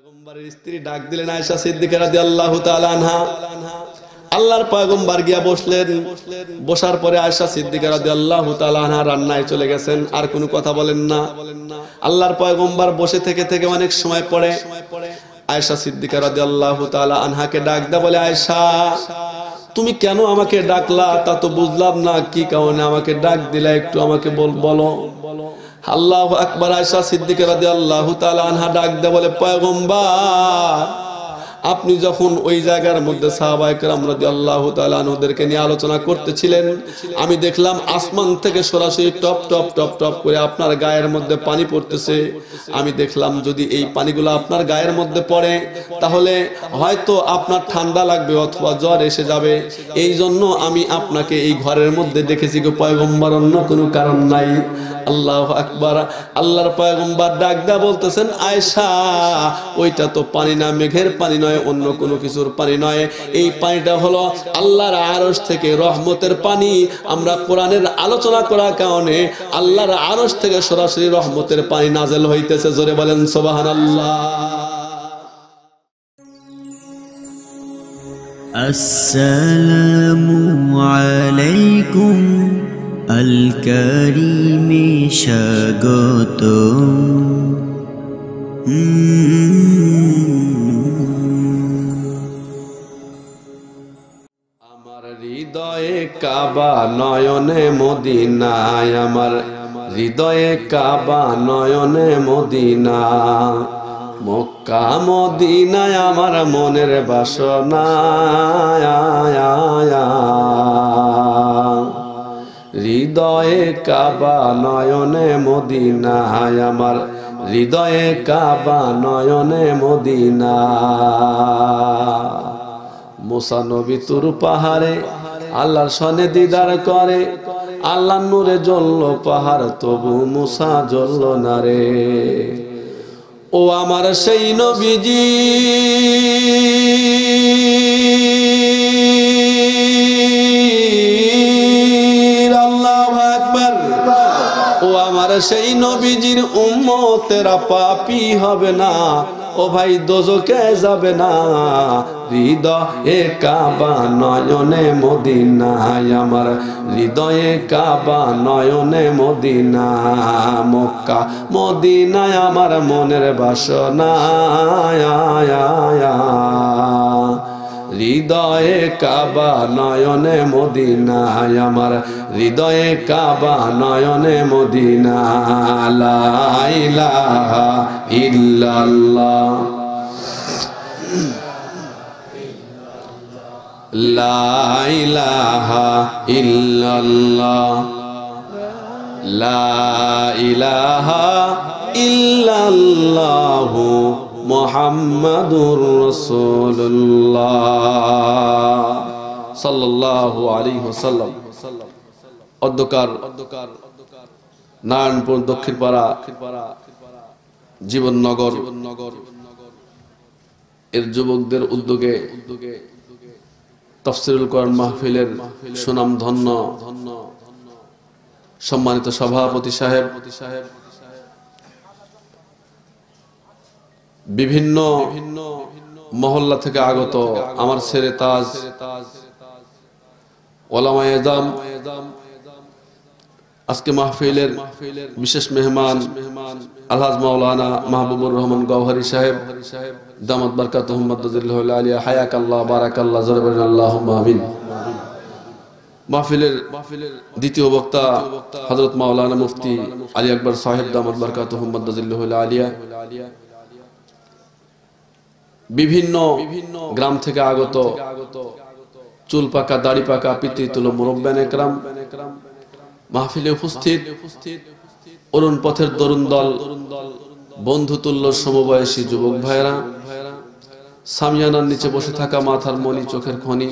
পয়গম্বরের স্ত্রী ডাক দিলেন আয়েশা সিদ্দিকা রাদিয়াল্লাহু তাআলা আনহা। আল্লাহর পয়গম্বর গিয়া বসলেন। বসার পরে আয়েশা সিদ্দিকা রাদিয়াল্লাহু তাআলা আনহা রান্নায় চলে গেছেন, আর কোনো কথা বলেন না। আল্লাহর পয়গম্বর বসে থেকে থেকে অনেক সময় পরে আয়েশা সিদ্দিকা রাদিয়াল্লাহু তাআলা আনহাকে ডাক দেয়া বলে, আয়েশা তুমি কেন আমাকে ডাকলা? তা তো বুঝলাম না, কি কারণে আমাকে ডাক দিলা, একটু আমাকে বলো। আল্লাহু আকবার। আয়েশা সিদ্দিকা রাদিয়াল্লাহু তাআলা আনহা ডাক দেয়া বলে, পয়গম্বর আপনি যখন ওই জায়গার মধ্যে সাহাবায়ে কেরাম রাদিয়াল্লাহু তাআলা আনহুদেরকে নিয়ে আলোচনা করতেছিলেন, আমি দেখলাম আসমান থেকে সরাসরি টপ টপ টপ টপ করে আপনার গায়ের মধ্যে পানি পড়তেছে। আমি দেখলাম যদি এই পানিগুলো আপনার গায়ের মধ্যে পড়ে তাহলে হয়তো আপনার ঠান্ডা লাগবে অথবা জ্বর এসে যাবে। এই জন্য আমি আপনাকে এই ঘরের মধ্যে দেখেছি গো পয়গম্বর, অন্য কোনো কারণ নাই। আল্লাহু আকবার। আল্লাহর পয়গম্বর ডাক দা বলতেছেন, আয়েশা ওইটা তো পানি না, মেঘের পানি নয়, অন্য কোনো কিছুর পানি নয়। এই পানিটা হলো আল্লাহর আরশ থেকে রহমতের পানি। আমরা কোরআনের আলোচনা করার কারণে আল্লাহর আরশ থেকে সরাসরি রহমতের পানি নাযিল হইতেছে। জোরে বলেন সুবহানাল্লাহ। আসসালামু আলাইকুম আল কারীমে স্বাগতম। আমার হৃদয়ে কাবা নয়নে মদিনায়, আমার হৃদয়ে কাবা নয়নে মদিনা, মক্কা মদিনায় আমার মনের বাসনা। হৃদয়ে কাবা নয়নে মদিনায়, আমার হৃদয়ে কাবা নয়নে মদিনা। মুসা নবী তুর পাহাড়ে আল্লাহর সনে দিদার করে, আল্লাহর নূরে জ্বলল পাহাড়, তবু মুসা জ্বলল না রে। ও আমার সেই নবীজি আল্লাহু আকবার। ও আমার সেই নবীজির উম্মতেরা পাপী হবে না, ও ভাই দোজকে যাবে না। হৃদয়ে কাবা নয়নে মদিনায়, আমার হৃদয়ে কাবা নয়নে মদিনা, মক্কা মদিনায় আমার মনের বাসনা। হৃদয়ে কাবা নয়নে মদিনায়, আমার হৃদয়ে কাবা নয়নে মদিনা। লা ইলাহা ইল্লাল্লাহ, লা ইলাহা ইল্লাল্লাহ, লা ইলাহা ইল্লাল্লাহু মুহাম্মাদুর রাসূলুল্লাহ সাল্লাল্লাহু আলাইহি ওয়াসাল্লাম। অধ্যকার নারায়ণপুর দক্ষিণপাড়া জীবননগর এর যুবকদের উদ্যোগে তাফসীরুল কোরআন মাহফিলের সুনামধন্য সম্মানিত সভাপতি সাহেব, বিভিন্ন মহল্লা থেকে আগত আমার ছেলে তাজ ওলামায়ে ইজম, আজকে মাহফিলের বিশেষ মেহমান আলহাজ মাওলানা মাহবুবুর রহমান গওহরী সাহেব, দামাত বারকাতুহুম মাদ্দাজিল্লাহু আলিয়া, হায়াকাল্লাহ বারাকাল্লাহ, জোরে বলেন আল্লাহুম্মা আমিন। মাহফিলের দ্বিতীয় বক্তা হযরত মাওলানা মুফতি আলী আকবর সাহেব, দামাত বারকাতুহুম মাদ্দাজিল্লাহু আলিয়া। বিভিন্ন গ্রাম থেকে আগত চুল পাকা দাড়ি পাকা পিতৃতুল্য মুরব্বিয়ানে কেরাম, মাহফিলে উপস্থিত অরুণ পথের তরুণ দল, বন্ধুতুল্য সমবয়সী যুবক ভাইরা, সামিয়ানার নিচে বসে থাকা মাথার মনি, চোখের খনি,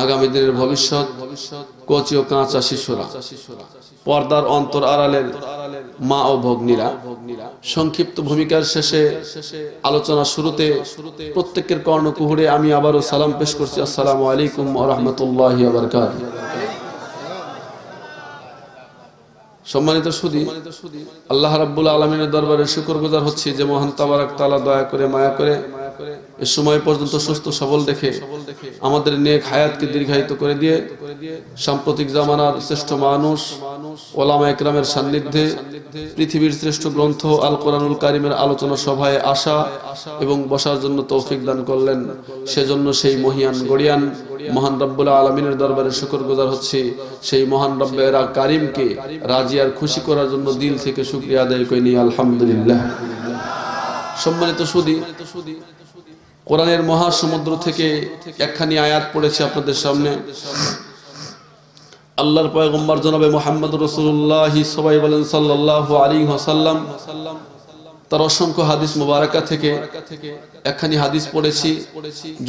আগামী দিনের ভবিষ্যৎ, কচি ও কাঁচা শিশুরা, পর্দার অন্তর আড়ালের মা ও ভগ্নীরা। সংক্ষিপ্ত ভূমিকার শেষে আলোচনা শুরুতে প্রত্যেকের কর্ণকুহরে আমি আবারও সালাম পেশ করছি। আসসালামু আলাইকুম ওয়া রাহমাতুল্লাহি ওয়া বারাকাতুহু। সম্মানিত সুধী, আল্লাহ রাব্বুল আলামিনের দরবারে শুকরগুজার হচ্ছি যে মহান তাবারক তাআলা দয়া করে মায়া করে এই সময় পর্যন্ত সুস্থ সবল দেখে আমাদের নেক হায়াতকে দীর্ঘায়িত করে দিয়ে সাম্প্রতিক জামানার শ্রেষ্ঠ মানুষ ওলামা একরামের সান্নিধ্যে পৃথিবীর শ্রেষ্ঠ গ্রন্থ আল কোরআনুল কারীমের আলোচনা সভায় আসা এবং বসার জন্য তৌফিক দান করলেন। সেজন্য সেই মহিয়ান গড়িয়ান মহান রব্বুল আলামিনের দরবারে শুকরগুজার হচ্ছি। সেই মহান রব্বের কারীমকে রাজি আর খুশি করার জন্য দিল থেকে শুকরিয়া আদায় করে নিই আলহামদুলিল্লাহ। সম্মানিত সুধী, কোরআনের মহাসমুদ্র থেকে একখানি আয়াত পড়েছি আপনাদের সামনে। আল্লাহর পয়গম্বর জনাবে মুহাম্মদুর রাসূলুল্লাহ সবাই বলেন সাল্লাল্লাহু আলাইহি ওয়াসাল্লাম তার অসংখ্য হাদিস মুবারাকা থেকে একখানি হাদিস পড়েছি।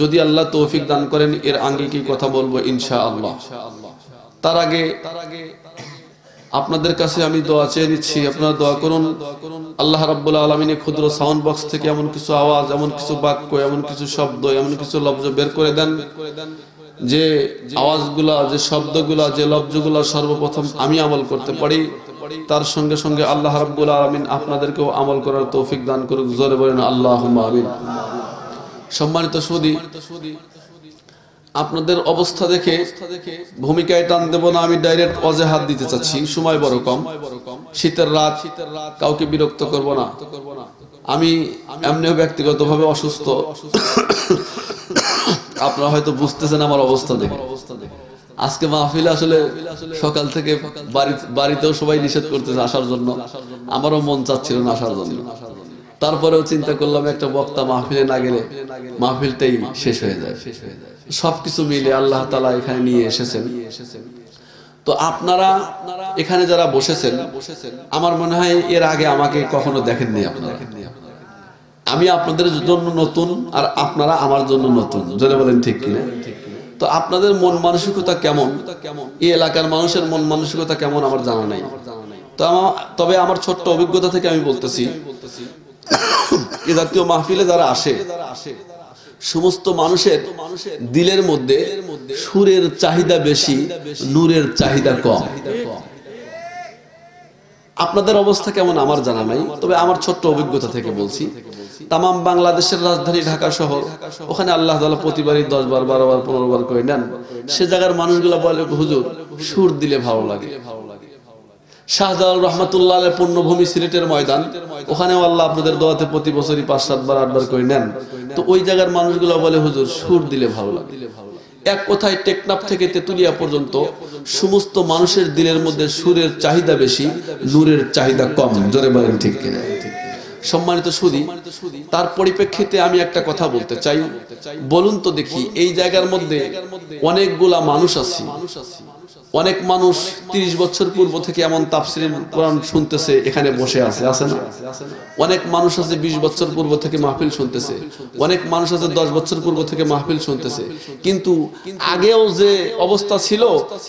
যদি আল্লাহ তৌফিক দান করেন এর আঙ্গিকে কথা বলবো ইনশাআল্লাহ। তার আগে আপনাদের কাছে আমি দোয়া চেয়ে নিচ্ছি, আপনারা দোয়া করুন আল্লাহ রাব্বুল আলামিনের ক্ষুদ্র সাউন্ড বক্স থেকে এমন কিছু আওয়াজ, এমন কিছু বাক্য, এমন কিছু শব্দ, এমন কিছু লফজ বের করে দেন যে আওয়াজগুলা, যে শব্দগুলা, যে লফজগুলা সর্বপ্রথম আমি আমল করতে পারি, তার সঙ্গে সঙ্গে আল্লাহ রাব্বুল আলামিন আপনাদেরকেও আমল করার তৌফিক দান করুক। জোরে বলেন আল্লাহুম্মা আমিন। সম্মানিত সুধী, আপনাদের অবস্থা দেখে ভূমিকায় টান দেব না, আমি ডাইরেক্ট অজেহাত দিতে চাচ্ছি। সময় বড় কম, শীতের রাত, কাউকে বিরক্ত করব না। আমি এমনিও ব্যক্তিগতভাবে অসুস্থ, আপনারা হয়তো বুঝতেছেন আমার অবস্থা দেখে। আজকে মাহফিলে আসলে সকাল থেকে বাড়িতেও সবাই নিষেধ করতেছে আসার জন্য, আমারও মন চাচ্ছিল না আসার জন্য। তারপরেও চিন্তা করলাম একটা বক্তা মাহফিলে না গেলে মাহফিলটাই শেষ হয়ে যায়। সবকিছু মিলে আল্লাহ তাআলা এখানে নিয়ে এসেছেন। তো আপনারা এখানে যারা বসেছেন, আমার মনে হয় এর আগে আমাকে কখনো দেখেননি আপনারা। আমি আপনাদের জন্য নতুন আর আপনারা আমার জন্য নতুন, যদি বলেন ঠিক কিনা। তো আপনাদের মন মানসিকতা কেমন, এই এলাকার মানুষের মন মানসিকতা কেমন আমার জানা নাই। তবে আমার ছোট্ট অভিজ্ঞতা থেকে আমি বলতেছি, এই জাতীয় মাহফিলে যারা আসে সমস্ত মানুষের দিলের মধ্যে সুরের চাহিদা বেশি, নূরের চাহিদা কম। আপনাদের অবস্থা কেমন আমার জানা নাই, তবে আমার ছোট্ট অভিজ্ঞতা থেকে বলছি। তামাম বাংলাদেশের রাজধানী ঢাকা শহর, ওখানে আল্লাহ তাআলা প্রতিবারই 10 বার 12 বার 15 বার করে নেন। সে জায়গার মানুষগুলো বলে হুজুর সুর দিলে ভালো লাগে। শাহজালাল রহমাতুল্লাহ আলাইহির পূর্ণভূমি সিলেটের ময়দান, ওখানেও আল্লাহ আপনাদের দোয়াতে প্রতি বছরই 5-7 বার 8 বার করে নেন। তো ওই জায়গার মানুষগুলো বলে হুজুর সুর দিলে ভালো লাগে। এক কথায় টেকনাফ থেকে তেতুলিয়া পর্যন্ত সমস্ত মানুষের দিলের মধ্যে সুরের চাহিদা বেশি, নূরের চাহিদা কম। জোরে বলেন ঠিক কিনা। সম্মানিত সুধী, তার পরিপ্রেক্ষিতে আমি একটা কথা বলতে চাই। বলুন তো দেখি, এই জায়গার মধ্যে অনেকগুলা মানুষ আছে, অনেক মানুষ 30 বছর পূর্ব থেকে এমন তাফসীরের কোরআন শুনতেছে, এখানে বসে আছে, আছে না? অনেক মানুষ আছে 20 বছর পূর্ব থেকে মাহফিল শুনতেছে, অনেক মানুষ আছে 10 বছর পূর্ব থেকে মাহফিল শুনতেছে। কিন্তু আগেও যে অবস্থা ছিল,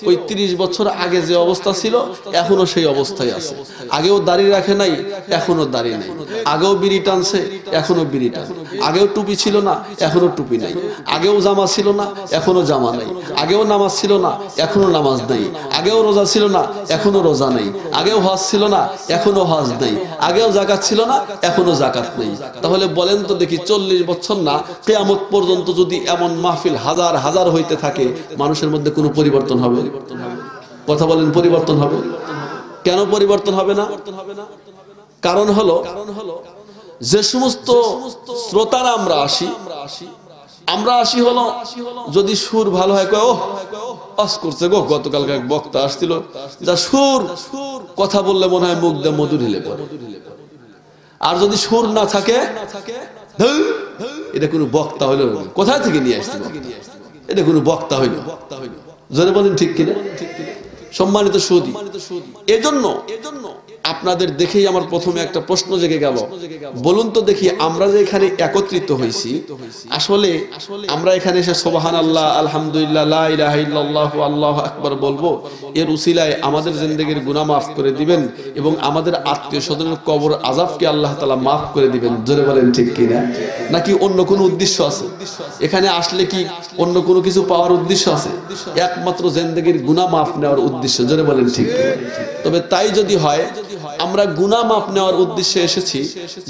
ওই 30 বছর আগে যে অবস্থা ছিল এখনো সেই অবস্থায় আছে। আগেও দাড়ি রাখে নাই, এখনো দাড়ি নাই। আগেও বিড়ি টানছে, এখনো বিড়ি টানে। আগেও টুপি ছিল না, এখনো টুপি নাই। আগেও জামা ছিল না, এখনো জামা নাই। আগেও নামাজ ছিল না, এখনো নামাজ নাই। আগেও রোজা ছিল না, এখনো রোজা নাই। আগেও হজ ছিল না, এখনো হজ নাই। আগেও যাকাত ছিল না, এখনো যাকাত নেই। তাহলে বলেন তো দেখি, 40 বছর না কিয়ামত পর্যন্ত যদি এমন মাহফিল হাজার হাজার হইতে থাকে, মানুষের মধ্যে কোনো পরিবর্তন হবে? কথা বলেন, পরিবর্তন হবে? কেন পরিবর্তন হবে না? কারণ হলো, যে সমস্ত শ্রোতারা আমরা আসি হলো, যদি সুর ভালো হয়, ও পাস করছে গো, গতকালকে এক বক্তা আসছিল, যা সুর, কথা বললে মনে হয় মুখ দিয়ে মধু ঢেলে পড়ে। আর যদি সুর না থাকে, এটা কোনো বক্তা হইল, কোথায় থেকে নিয়ে আসছে, এটা কোনো বক্তা হইল? জোরে বলেন ঠিক কিনা। সম্মানিত সুধী, এজন্য আপনাদের দেখেই আমার প্রথমে একটা প্রশ্ন জেগে গেল, বলুন তো দেখি আমরা যে এখানে একত্রিত হয়েছি, আসলে আমরা এখানে এসে সুবহানাল্লাহ, আলহামদুলিল্লাহ, লা ইলাহা ইল্লাল্লাহু আল্লাহু আকবার বলবো, এর উসিলায় আমাদের জিন্দেগির গুনাহ মাফ করে দিবেন এবং আমাদের আত্মীয় স্বজনের কবর আযাবকে আল্লাহ তাআলা মাফ করে দিবেন। জোরে বলেন ঠিক কিনা? নাকি অন্য কোনো উদ্দেশ্য আছে? এখানে আসলে কি অন্য কোনো কিছু পাওয়ার উদ্দেশ্য আছে? একমাত্র জিন্দেগির গুনাহ মাফ নেওয়ার উদ্দেশ্য। জোরে বলেন ঠিক কিনা? তবে তাই যদি হয়, আমরা গুনাহ মাফ নেওয়ার উদ্দেশ্যে এসেছি,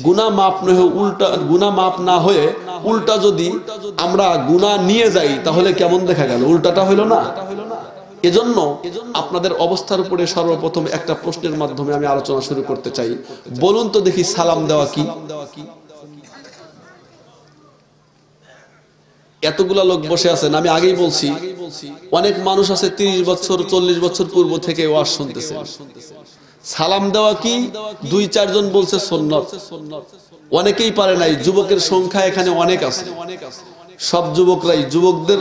গুনাহ মাফ না হয়ে উল্টা, গুনাহ মাফ না হয়ে উল্টা যদি আমরা গুনাহ নিয়ে যাই, তাহলে কেমন দেখা গেল? উল্টাটা হইল না? এজন্য আপনাদের অবস্থার উপরে সর্বপ্রথম একটা প্রশ্নের মাধ্যমে আমি আলোচনা শুরু করতে চাই। বলুন তো দেখি, সালাম দেওয়া কি? এতগুলা লোক বসে আছেন, আমি আগেই বলছি, অনেক মানুষ আছে 30 বছর 40 বছর পূর্ব থেকে ওয়াজ শুনতেছে। সালাম দেওয়া কি? 2-4 জন বলছে সুন্নাত, অনেকেই পারে নাই। যুবকের সংখ্যা এখানে অনেক আছে, সব যুবকরাই, যুবকদের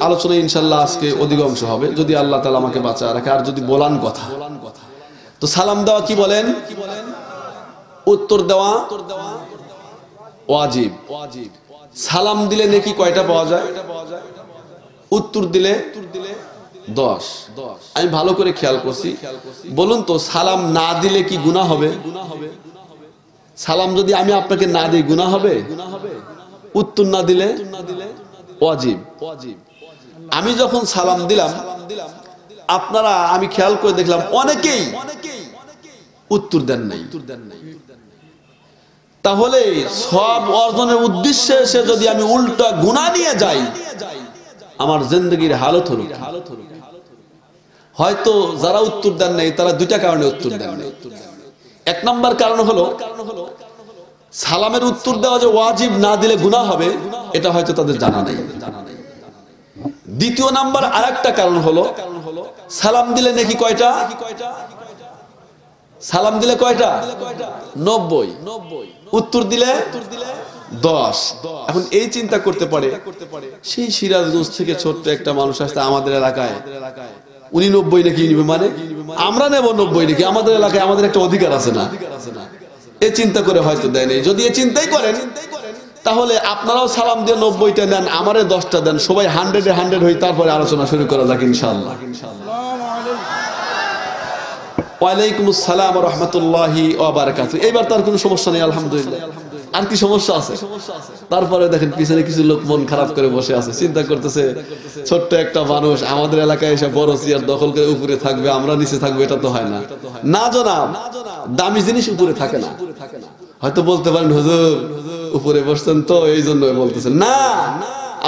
আলোচনা ইনশাআল্লাহ আজকে অধিকাংশ হবে, যদি আল্লাহ তাআলা আমাকে বাঁচায় রাখে। আর যদি বলান কথা, তো সালাম দেওয়া কি বলেন? উত্তর দেওয়া ওয়াজিব। সালাম দিলে নেকি কয়টা পাওয়া যায়? উত্তর দিলে 10। আমি ভালো করে খেয়াল করছি। বলুন তো, সালাম না দিলে কি গুনাহ হবে? সালাম যদি আমি আপনাকে না দিই, গুনাহ হবে? উত্তর না দিলে ওয়াজিব। আমি যখন সালাম দিলাম, আপনারা, আমি খেয়াল করে দেখলাম অনেকেই উত্তর দেন নাই। তাহলে সব অর্জনের উদ্দেশ্যে এসে যদি আমি উল্টা গুনাহ নিয়ে যাই, আমার জিন্দেগির হালত হলো। হয়তো যারা উত্তর দেন নাই, তারা 2টা কারণে উত্তর দেন নাই। 1 নম্বর কারণ হলো, সালামের উত্তর দেওয়া যে ওয়াজিব, না দিলে গুনাহ হবে, এটা হয়তো তাদের জানা নাই। 2য় নাম্বার আরেকটা কারণ হলো, সালাম দিলে নাকি কয়টা? সালাম দিলে কয়টা? 90। উত্তর দিলে 10। এখন এই চিন্তা করতে পারে, সেই সিরাজগঞ্জ থেকে ছোট্ট একটা মানুষ আসতে আমাদের এলাকায়, উনি 90 নাকি নিবে, মানে আমরা নেব 90 নাকি? আমাদের এলাকায় আমাদের একটা অধিকার আছে না? এই চিন্তা করে হয়তো দেয় নাই। যদি এই চিন্তাই করেন, তাহলে আপনারাও সালাম দিয়ে 90টা নেন, আমারে 10টা দেন, সবাই 100-এ 100 হই, তারপরে আলোচনা শুরু করা যাক ইনশাআল্লাহ। ওয়ালাইকুম আসসালাম ওয়া রাহমাতুল্লাহি ওয়া বারাকাতুহু। এইবার তার কোনো সমস্যা নেই, আলহামদুলিল্লাহ। আর কি সমস্যা আছে? তারপরে দেখেন পিছনে কিছু লোক মন খারাপ করে বসে আছে, চিন্তা করতেছে ছোট্ট একটা মানুষ আমাদের এলাকায় এসে বড় চেয়ার দখল করে উপরে থাকবে, আমরা নিচে থাকবো, এটা তো হয় না। না জনাব, দামি জিনিস উপরে থাকে না। হয়তো বলতে পারেন, হুজুর উপরে বসছেন তো এই জন্য বলতেছেন। না,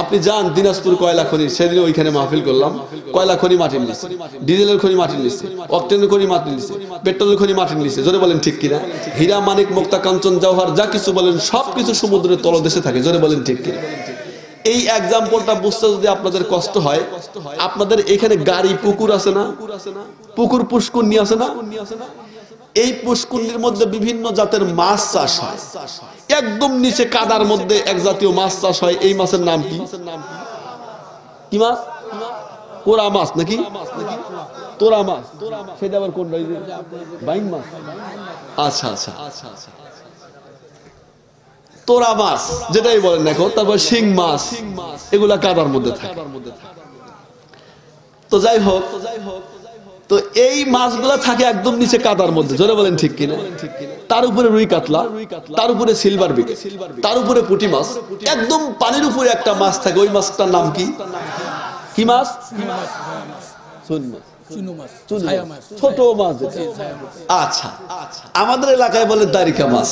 আপনি যান দিনাজপুর কয়লা খনি, সেদিন ওইখানে মাহফিল করলাম। কয়লা খনি মাটির নিচে, ডিজেলের খনি মাটির নিচে, অক্টেনের খনি মাটির নিচে, পেট্রোলের খনি মাটির নিচে। জোরে বলেন ঠিক কিনা? হীরা, মানিক, মুক্তা, কাঞ্চন, জওহর, যা কিছু বলেন সবকিছু সমুদ্রের তলদেশে থাকে। জোরে বলেন ঠিক কিনা? এই এক্সাম্পলটা বুঝতে যদি আপনাদের কষ্ট হয়, আপনাদের এখানে গাড়ি, পুকুর আছে না? পুকুর, পুষ্কুন্নি আছে না? এই পুষ্কুন্নির মধ্যে বিভিন্ন জাতের মাছ চাষ হয়। একদম নিচে কাদার মধ্যে এক জাতীয় মাছ চাষ হয়। এই মাছের নাম কি? কি মাছ? কোরা মাছ নাকি তোরা মাছ? সেটা আবার কোনটা? বাইং মাছ। আচ্ছা আচ্ছা, তোরা মাছ যেটাই বলেন দেখো। তারপর শিং মাছ, এগুলা কাদার মধ্যে থাকে। তো যাই হোক, তো এই মাছগুলা থাকে একদম নিচে কাদার মধ্যে। জোরে বলেন ঠিক কিনা? তার উপরে রুই কাতলা, তার উপরে সিলভার বিকেট, তার উপরে পুঁটি মাছ, একদম পানির উপরে একটা মাছ থাকে। ওই মাছটার নাম কি? কি মাছ? ছোট মাছ। আচ্ছা, আমাদের এলাকায় বলে দারিকা মাছ,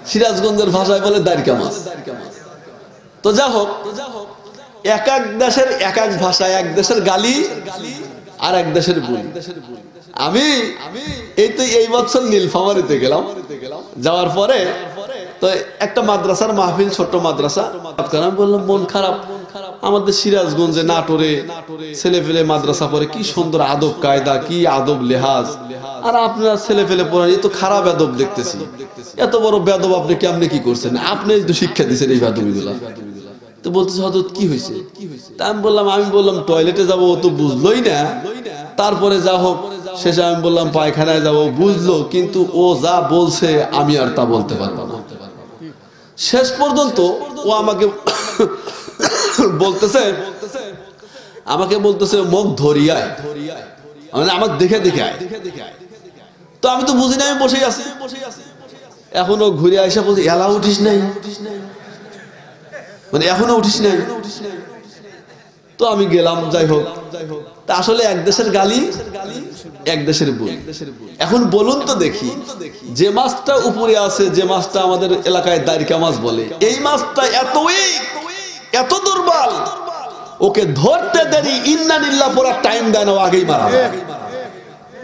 সিরাজগঞ্জের ভাষায় বলে দারিকা মাছ। তো যা হোক, এক এক দেশের এক এক ভাষায়, এক দেশের গালি আর এক দেশের বলি। আমি এই বছর নীলফামারীতে গেলাম, যাওয়ার পরে তো একটা মাদ্রাসার মাহফিল, ছোট্ট মাদ্রাসা। আমি বললাম মন খারাপ, আমাদের সিরাজগঞ্জে নাটোরে ছেলে পেলে মাদ্রাসা পড়ে, কি সুন্দর আদব কায়দা, কি আদব লেহাজ। আর আপনারা ছেলে পেলে পড়েন, এ তো খারাপ আদব দেখতেছি। এত বড় বেদব আপনি কেমনে কি করছেন? আপনি তো শিক্ষা দিচ্ছেন এই বেদবিগুলা। তো বলতেছে হযরত কি হয়েছে? তা আমি বললাম টয়লেটে যাবো, ও তো বুঝলোই না। তারপরে যা হোক শেষে আমি বললাম পায়খানায় যাবো, বুঝলো, কিন্তু ও যা বলছে আমি আর তা বলতে পারবো না। শেষ পর্যন্ত ও আমাকে বলতেছে মুখ ধরিয়ায়, মানে আমাকে দেখে দেখে আয়। তো আমি তো বুঝি না, আমি বসেই আছি। এখনো ঘুরে আসা বলছে এলা উঠিস নাই, মানে এখনো উঠিস নাই। তো আমি গেলাম, যাই হোক। তা আসলে এক দেশের গালি এক দেশের বই। এখন বলুন তো দেখি, যে মাছটা উপরে আছে, যে মাছটা আমাদের এলাকায় দাঁড়িকা মাছ বলে, এই মাছটা এত দুর্বল, ওকে ধরতে দেরি ইন্নানিল্লাহ পড়া টাইম দেয় না, আগেই মারা যায়।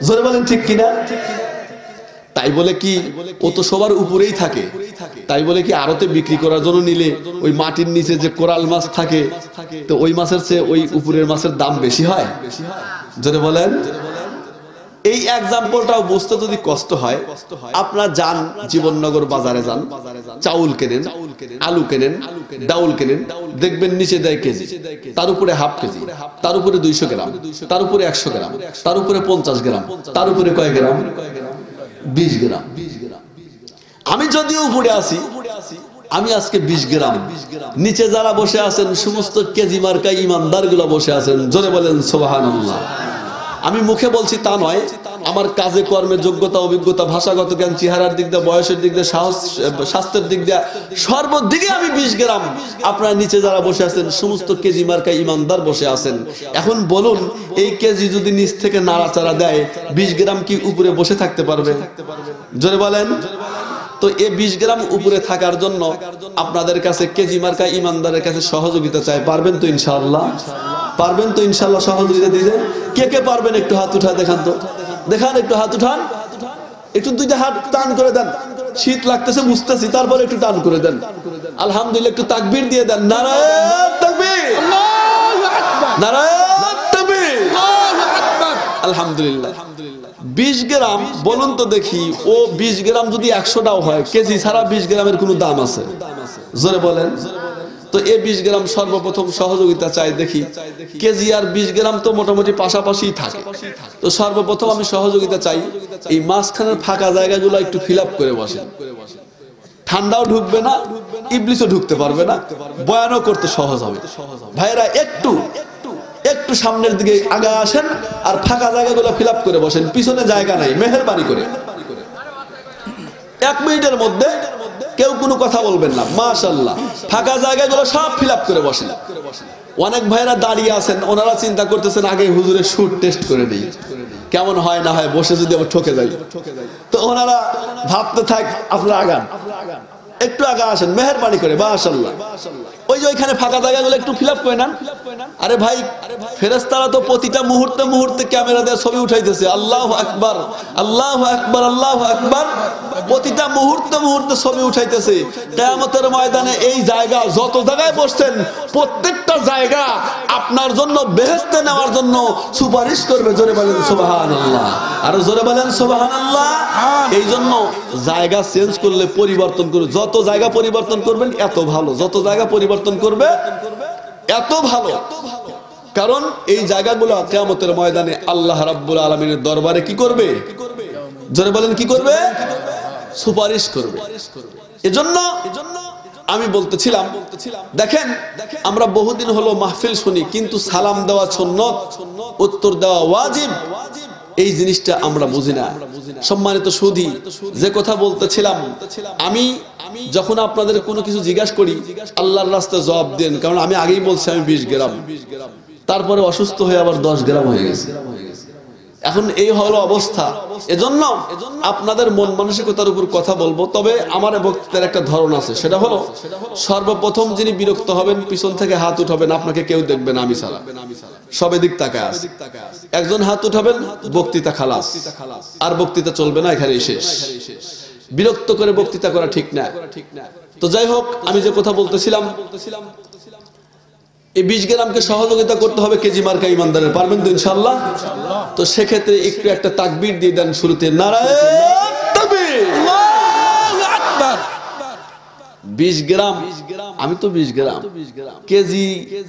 জোরে বলেন ঠিক কিনা? তাই বলে কি ও তো সবার উপরেই থাকে, তাই বলে কি আড়তে বিক্রি করার জন্য নিলে ওই মাটির নিচে যে কোরাল মাছ থাকে, তো ওই মাছের চেয়ে ওই উপরের মাছের দাম বেশি হয়? জোরে বলেন। এই এক্সাম্পলটাও বুঝতে যদি কষ্ট হয়, আপনার যান জীবননগর বাজারে যান, চাউল কেনেন, আলু কেনেন, ডাউল কেনেন, দেখবেন নিচে দেয় কেজি, তার উপরে হাফ কেজি, তার উপরে 200 গ্রাম, তার উপরে 100 গ্রাম, তার উপরে 50 গ্রাম, তার উপরে কয় গ্রাম? 20 গ্রাম। আমি যদিও উপরে আছি, আমি আজকে 20 গ্রাম, নিচে যারা বসে আছেন সমস্ত কেজি মার্কা ইমানদার গুলা বসে আছেন, জোরে বলেন সুবহানাল্লাহ। আমি মুখে বলছি তা নয়, আমার কাজে কর্মের যোগ্যতা, অভিজ্ঞতা, ভাষাগত জ্ঞান, চেহারার দিক দিয়ে, বয়সের দিক দিয়ে, সাহস, স্বাস্থ্যের দিক দিয়ে, সর্বদিকে আমি 20 গ্রাম। আপনারা নিচে যারা বসে আছেন সমস্ত কেজি মার্কা ইমানদার বসে আছেন। এখন বলুন, এই কেজি যদি নিচ থেকে নাড়াচাড়া দেয়, 20 গ্রাম কি উপরে বসে থাকতে পারবে? জোরে বলেন। তো এই 20 গ্রাম উপরে থাকার জন্য আপনাদের কাছে কেজি মার্কা ইমানদারের কাছে সহযোগিতা চাই। পারবেন তো ইনশাআল্লাহ? পারবেন তো ইনশাআল্লাহ সহযোগিতা দিতে? কে কে পারবেন একটু হাত উঠা দেখান তো, দেখান একটু হাত উঠান, একটু দুইটা হাত টান করে দেন। শীত লাগতেছে বুঝতেছি, তারপরে একটু টান করে দেন। আলহামদুলিল্লাহ, একটু তাকবীর দিয়ে দেন। নারায়ে তাকবীর, আল্লাহু আকবার, নারায়ে তাকবীর, আল্লাহু আকবার। আলহামদুলিল্লাহ। 20 গ্রাম বলুন তো দেখি, ও 20 গ্রাম যদি 100টাও হয়, কেজি ছাড়া 20 গ্রামের কোনো দাম আছে? জোরে বলেন। তো এই 20 গ্রাম সর্বপ্রথম সহযোগিতা চাই দেখি। কেজি আর 20 গ্রাম তো মোটামুটি পাশাপাশি থাকে, তো সর্বপ্রথম আমি সহযোগিতা চাই। এই মাঝখানের ফাঁকা জায়গাগুলো একটু ফিল আপ করে বসেন। ঠান্ডাও ঢুকবে না, ইবলিসও ঢুকতে পারবে না, বয়ানও করতে সহজ হবে। ভাইরা একটু সামনের দিকে আগা আসেন আর ফাঁকা জায়গাগুলো ফিল আপ করে বসেন। পিছনে জায়গা নাই, মেহেরবানি করে 1 মিনিটের মধ্যে কেউ কোনো কথা বলবেন না। মাশাআল্লাহ, ফাঁকা জায়গাগুলো সব ফিল আপ করে বসেন। অনেক ভাইরা দাঁড়িয়ে আছেন, ওনারা চিন্তা করতেছেন আগে হুজুরের শুট টেস্ট করে নেই, কেমন হয় না হয়, বসে যদি আবার ঠকে যাই। তো ওনারা ভাবতে থাক, আপনারা আগান, একটু আগা আসেন মেহেরবানি করে। মাশাআল্লাহ, ওই যে ওইখানে ফাঁকা জায়গাগুলো একটু ফিল আপ করে নেন। আরে ভাই, ফেরেশতারা তো প্রতিটা মুহূর্তে মুহূর্তে ক্যামেরা দিয়ে ছবি উঠাইতেছে। আল্লাহু আকবার, আল্লাহু আকবার, আল্লাহু আকবার। প্রতিটা মুহূর্তে মুহূর্তে ছবি উঠাইতেছে। কিয়ামতের ময়দানে এই জায়গা যত জায়গায় বসছেন, প্রত্যেকটা জায়গা আপনার জন্য বেহেশতে নেওয়ার জন্য সুপারিশ করবে। জোরে বলেন সুবহানাল্লাহ, আর জোরে বলেন সুবহানাল্লাহ। এই জন্য জায়গা চেঞ্জ করলে, পরিবর্তন করলে, যত জায়গা পরিবর্তন করবেন এত ভালো, যত জায়গা পরিবর্তন করবে এত ভালো। কারণ এই জায়গাগুলো কিয়ামতের ময়দানে আল্লাহ রাব্বুল আলামিনের দরবারে কি করবে? জোরে বলেন কি করবে? সুপারিশ করবে। এজন্য আমি বলতেছিলাম, দেখেন আমরা বহুদিন হলো মাহফিল শুনি, কিন্তু সালাম দেওয়া সুন্নাত, উত্তর দেওয়া ওয়াজিব, এই জিনিসটা আমরা বুঝি না। সম্মানিত সুধী, যে কথা বলতেছিলাম, আমি যখন আপনাদের কোনো কিছু জিজ্ঞাসা করি, আল্লাহর রাস্তায় জবাব দেন। কারণ আমি আগেই বলছি আমি 20 গ্রাম, তারপরে অসুস্থ হয়ে আবার 10 গ্রাম হয়ে গেছে। এখন এই হলো অবস্থা। এজন্য আপনাদের মন মানসিকতার উপর কথা বলবো। তবে আমার বক্তৃতার একটা ধরন আছে, সেটা হলো সর্বপ্রথম যিনি বিরক্ত হবেন, পিছন থেকে হাত উঠাবেন, আপনাকে কেউ দেখবে না আমি ছাড়া, সবে দিক তাকায় আছে। একজন হাত উঠাবেন, বক্তৃতা খালাস, আর বক্তৃতা চলবে না, এখানেই শেষ। বিরক্ত করে বক্তৃতা করা ঠিক না। তো যাই হোক, আমি যে কথা বলতেছিলাম, এই 20 গ্রামকে সহযোগিতা করতে হবে কেজি মার্কা ইমানদারের। পারবেন তো ইনশাআল্লাহ? তো সেক্ষেত্রে একটু একটা তাকবীর দিয়ে দেন শুরুতে, নারায়ে তাকবীর, আল্লাহু আকবার। 20 গ্রাম, আমি তো 20 গ্রাম কেজি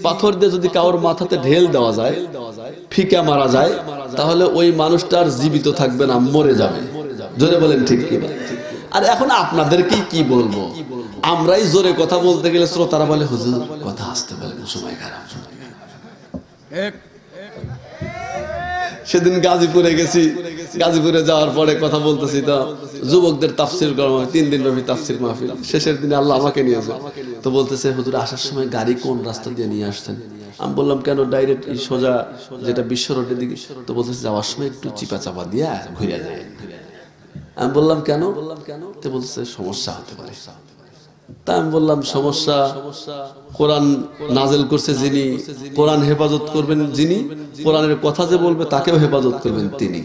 পাথর দিয়ে যদি কারোর মাথাতে ঢেল দেওয়া যায়, ফিকা মারা যায়, তাহলে ওই মানুষটার জীবিত থাকবে না, মরে যাবে। জোরে বলেন ঠিক কি? আর এখন আপনাদেরকে কি বলবো, আমরাই জোরে কথা বলতে গেলে শ্রোতারা বলে হুজুর কথা আসতে বলেন, সময় খারাপ। সেদিন গাজীপুরে গেছি, গাজীপুরে যাওয়ার পরে কথা বলতেছি, তো যুবকদের তাফসির করা 3 দিন ব্যাপী তাফসির মাহফিল, শেষের দিনে আল্লাহ আমাকে নিয়েছে। তো বলতেছে হুজুর আসার সময় গাড়ি কোন রাস্তা দিয়ে নিয়ে আসছেন? আমি বললাম কেন, ডাইরেক্ট সোজা যেটা বিশ্ব রোডের দিকে। তো বলতেছে যাওয়ার সময় একটু চিপা চাপা দিয়া ঘুরে যায়। আমি বললাম কেন? তো বলতেছে সমস্যা হতে পারে। তা আমি বললাম সমস্যা, কোরআন নাজেল করছে যিনি, কোরআন হেফাজত করবেন যিনি, কোরআনের কথা যে বলবে তাকেও হেফাজত করবেন তিনি।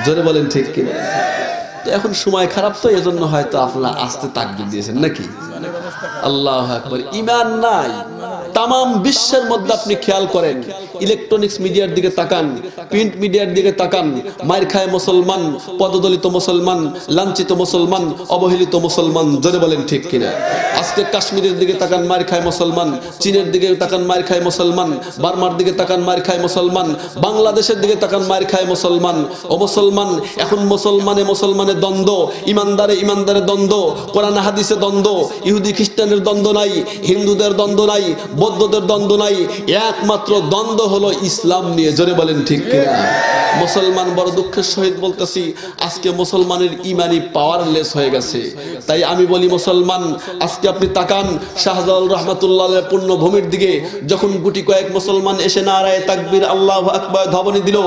জোরে বলেন ঠিক কিনা? তো এখন সময় খারাপ, তো এজন্য হয়তো আপনারা আস্তে তাকবীর দিয়েছেন নাকি? আল্লাহু আকবার। ঈমান নাই তামাম বিশ্বের মধ্যে। আপনি খেয়াল করেন, ইলেকট্রনিক্স মিডিয়ার দিকে তাকান, প্রিন্ট মিডিয়ার দিকে তাকান, মার খায় মুসলমান, পদদলিত মুসলমান, লাঞ্ছিত মুসলমান, অবহেলিত মুসলমান। জোরে বলেন ঠিক কিনা? আজকে কাশ্মীরের দিকে তাকান, মার খায় মুসলমান, চীনের দিকে তাকান, মার খায় মুসলমান, বার্মার দিকে তাকান, মার খায় মুসলমান, বাংলাদেশের দিকে তাকান, মার খায় মুসলমান। ও মুসলমান, এখন মুসলমানে মুসলমানের দ্বন্দ্ব, ইমানদারে ইমানদারের দ্বন্দ্ব, কোরআন হাদিসে দ্বন্দ্ব, ইহুদি খ্রিস্টানের দ্বন্দ্ব নাই, হিন্দুদের দ্বন্দ্ব নাই, বৌদ্ধদের দ্বন্দ্ব নাই, একমাত্র দ্বন্দ্ব হলো ইসলাম নিয়ে। জোরে বলেন ঠিক কিনা? মুসলমান বড় দুঃখের সহিত বলতেছি, আজকে মুসলমানের ইমানি পাওয়ারলেস হয়ে গেছে। তাই আমি বলি মুসলমান, আজকে আপনি তাকান শাহজালাল রহমাতুল্লাহের পুণ্যভূমির দিকে, যখন গুটি কয়েক মুসলমান এসে নারায়ে তাকবীর আল্লাহু আকবার ধ্বনি দিল,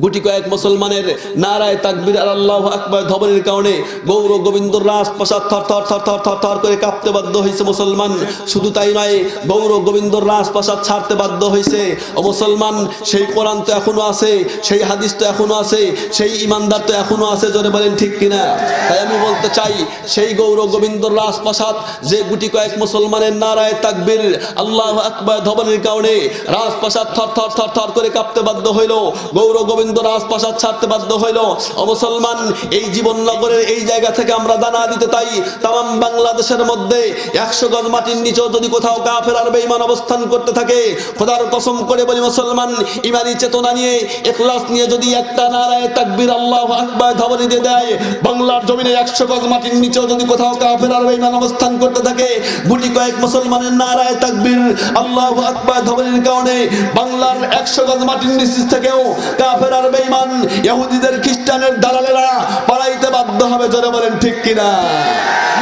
গুটি কয়েক মুসলমানের নারায়ে তাকবীর আর আল্লাহু আকবার ধ্বনির কারণে গৌর গোবিন্দর রাজপ্রাসাদ থর থর থর থর থর থর করে কাঁপতে বাধ্য হয়েছে মুসলমান। শুধু তাই নয়, গৌর গোবিন্দর রাজপ্রাসাদ ছাড়তে বাধ্য হয়েছে। ও মুসলমান, সেই কোরআন তো এখনো আছে, সেই হাদিস তো এখনো আছে, সেই ইমানদার তো এখনো আছে। জোরে বলেন ঠিক কিনা? তাই আমি বলতে চাই, সেই গৌর গোবিন্দর রাজপ্রাসাদ যে গুটি কয়েক মুসলমানের নারায়ে তাকবীর আল্লাহু আকবার ধ্বনির কারণে রাজপ্রাসাদ থর থর থর থর করে কাঁপতে বাধ্য হইল, গৌর গোবিন্দ রাজপ্রাসাদ ছাড়তে বাধ্য হইল। ও মুসলমান, এই জীবননগরের এই জায়গা থেকে আমরা দানা দিতে তাই তাম বাংলাদেশের মধ্যে 100 গজ মাটির নিচেও যদি কোথাও কাফের আর বেঈমান অবস্থান করতে থাকে, খোদার কসম করে বলি মুসলমান, ইমানি চেতনা নিয়ে, ইখলাস নিয়ে যদি একটা নারায়ে তাকবীর আল্লাহু আকবার ধ্বনি দিয়ে দেয়, বাংলার জমিনে 100 গজ মাটির নিচেও যদি কোথাও কাফের আর বেঈমান অবস্থান করতে থাকে, গুটি কয়েক মুসলমানের নারায়ে তাকবীর আল্লাহু আকবার ধ্বনির কারণে বাংলার 100 গজ মাটির নিচ থেকেও কাফের আর বেঈমান, ইহুদিদের খ্রিস্টানের দালালেরা পালাইতে বাধ্য হবে। জোরে বলেন ঠিক কিনা?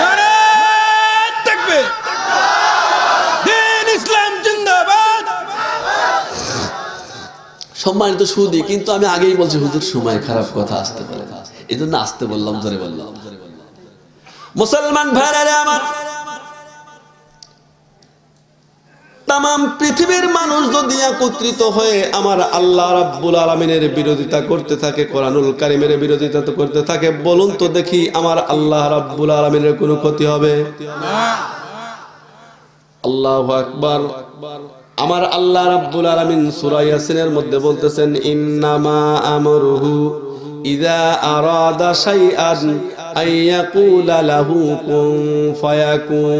নারায়ে তাকবীর, দ্বীন ইসলাম জিন্দাবাদ। সম্মানিত সুদী, কিন্তু আমি আগেই বলছি হুজুর সময় খারাপ, কথা আসতে পারে, এজন্য আসতে বললাম, জোরে বললাম। মুসলমান ভাইরা আমার, তাম পৃথিবীর মানুষ যদি একত্রিত হয়ে আমার আল্লাহ রাব্বুল আলামিনের বিরোধিতা করতে থাকে, কোরআনুল কারীমের বিরোধিতা করতে থাকে, বলুন তো দেখি আমার আল্লাহ রাব্বুল আলামিনের কোনো ক্ষতি হবে? আল্লাহু আকবার। আমার আল্লাহ রাব্বুল আলামিন সূরা ইয়াসিনের মধ্যে বলতেছেন, ইন্নামা আমরুহু ইযা আরাদা শাইআন আইয়াকুলা লাহু কুন ফায়াকুন।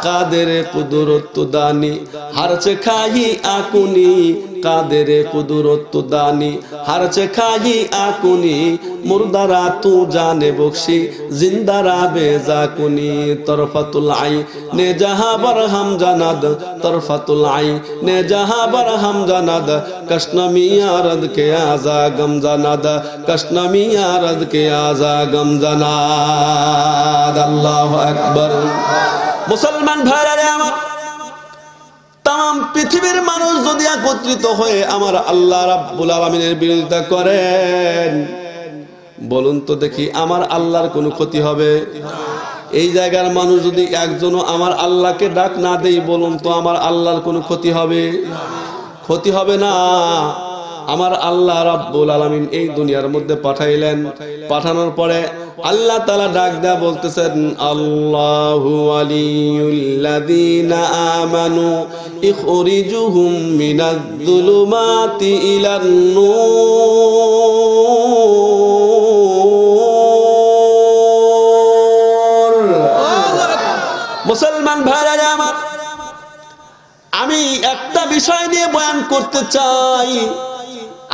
কাদেরে কুদরত দানি হারচে খাহি আকুনি, কাদেরে কুদরত দানি হারচে খাহি আকুনি, মুর্দারা তু জানে বখশি জিন্দারা বেজাকুনি। তরফাতুল আই নে জাহা বরহাম জানাদ, তরফাতুল আই নে জাহা বরহাম জানাদ, কশনমি আরদ কে আজা গম জানাদ, কশনমি আরদ কে আজা গম জানাদ। আল্লাহু আকবার। মুসলমান ভাইরা আমার, তাম পৃথিবীর মানুষ যদি একত্রিত হয়ে আমার আল্লাহ রাব্বুল আলামিনের বিরোধিতা করেন, বলুন তো দেখি আমার আল্লাহর কোনো ক্ষতি হবে? এই জায়গার মানুষ যদি একজনও আমার আল্লাহকে ডাক না দেই, বলুন তো আমার আল্লাহর কোনো ক্ষতি হবে? ক্ষতি হবে না। আমার আল্লাহ রাব্বুল আলামিন এই দুনিয়ার মধ্যে পাঠাইলেন। পাঠানোর পরে আল্লাহ তাআলা ডাক দেয়া বলতেছেন, আল্লাহু ওয়ালিয়ুল্লাযীনা আমানু ইখরিজুহুম মিনাজ-যুলুমাতি ইলান-নূর। মুসলমান ভাইরা আমার, আমি একটা বিষয় নিয়ে বয়ান করতে চাই।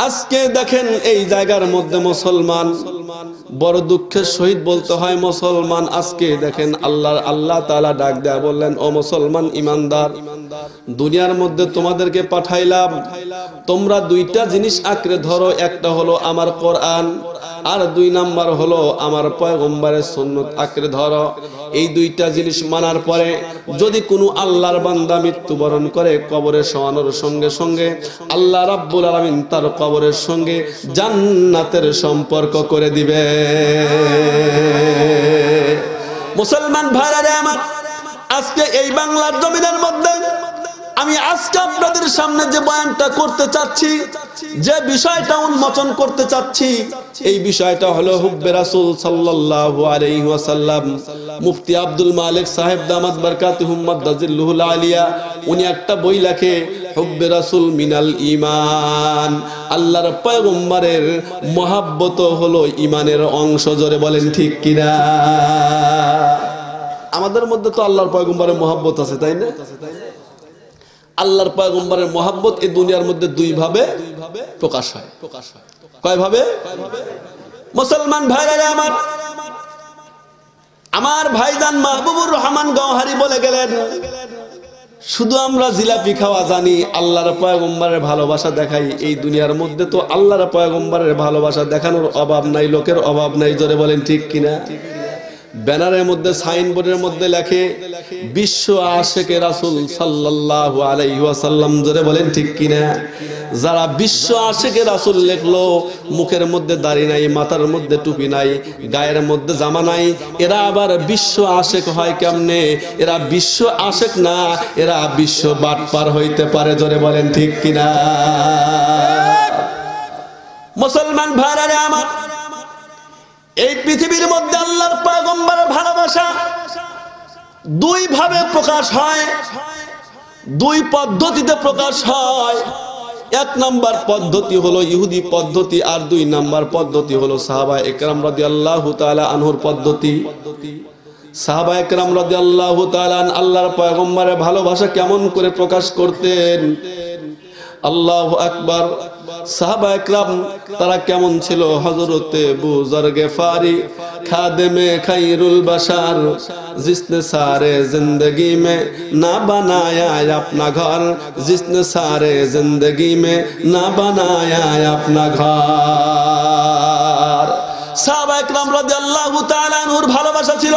আজকে দেখেন এই জায়গার মধ্যে মুসলমান, বড় দুঃখের সহিত বলতে হয় মুসলমান, আজকে দেখেন আল্লাহ তাআলা ডাক দেয়া বললেন, ও মুসলমান ইমানদার, দুনিয়ার মধ্যে তোমাদেরকে পাঠাইলাম, তোমরা দুইটা জিনিস আঁকড়ে ধরো। একটা হলো আমার কোরআন, আর 2 নাম্বার হলো আমার পয়গম্বরের সুন্নাত আঁকড়ে ধরো। এই দুইটা জিনিস মানার পরে যদি কোনো আল্লাহর বান্দা মৃত্যুবরণ করে, কবরে শোয়ানোর সঙ্গে সঙ্গে আল্লাহ রাব্বুল আলামিন তার কবরের সঙ্গে জান্নাতের সম্পর্ক করে দিবে। মুসলমান ভাইরা আমার, আজকে এই বাংলার জমিনের মধ্যে আমি আজকে আপনাদের সামনে যে বয়ানটা করতে চাচ্ছি, যে বিষয়টা উন্মোচন করতে চাচ্ছি, এই বিষয়টা হলো হুব্বে রাসূল সাল্লাল্লাহু আলাইহি ওয়াসাল্লাম। মুফতি আব্দুল মালিক সাহেব দামাত বারকাতুহুম মাদ্দাজিল্লুহুল আলিয়া, উনি একটা বই লেখে, হুব্বে রাসূল মিনাল ঈমান। আল্লাহর পয়গম্বরের মহব্বত হলো ঈমানের অংশ। জোরে বলেন ঠিক কিনা? আমাদের মধ্যে তো আল্লাহর পয়গম্বরের মহব্বত আছে, তাই না? আল্লাহর পয়গম্বরের মহব্বত এই দুনিয়ার মধ্যে 2 ভাবে প্রকাশ হয়। কয় ভাবে? মুসলমান ভাইরা আমার, আমার ভাইজান মাহবুবুর রহমান গওহারি বলে গেলেন, শুধু আমরা জিলাপি খাওয়া জানি, আল্লাহর পয়গম্বরের ভালোবাসা দেখাই। এই দুনিয়ার মধ্যে তো আল্লাহর পয়গম্বরের ভালোবাসা দেখানোর অভাব নাই, লোকের অভাব নাই। জোরে বলেন ঠিক কিনা? ব্যানারের মধ্যে, সাইনবোর্ডের মধ্যে লেখে, বিশ্ব আশিকে রাসূল সাল্লাল্লাহু আলাইহি ওয়াসাল্লাম। জোরে বলেন ঠিক কিনা? যারা বিশ্ব আশিকে রাসূল লিখলো, মুখের মধ্যে দাড়ি নাই, মাথার মধ্যে টুপি নাই, গায়ের মধ্যে জামা নাই, এরা আবার বিশ্ব আশিক হয় কেমনে? এরা বিশ্ব আশিক না, এরা বিশ্ব বাটপার হইতে পারে। জোরে বলেন ঠিক কিনা? মুসলমান ভাইরা আমার, এই পৃথিবীর মধ্যে আল্লাহর পয়গম্বরের ভালোবাসা 2 ভাবে প্রকাশ হয়, 2 পদ্ধতিতে প্রকাশ হয়। 1 নাম্বার পদ্ধতি হলো ইহুদি পদ্ধতি, আর 2 নাম্বার পদ্ধতি হলো সাহাবায়ে একরাম রাদিয়াল্লাহু তাআলা আনহুর পদ্ধতি। সাহাবায়ে একরাম রাদিয়াল্লাহু তাআলা আল্লাহর পয়গম্বরের ভালোবাসা কেমন করে প্রকাশ করতেন? আল্লাহু আকবার। সাহাবা একরাম তারা কেমন ছিল? হযরতে আবু যর গিফারি খাদেমে খায়রুল বাশার, जिसने सारे जिंदगी में ना बनाया अपना घर, जिसने सारे जिंदगी में ना बनाया अपना घर। সাহাবা একরাম রাদিয়াল্লাহু তাআলা আনহুর ভালোবাসা ছিল,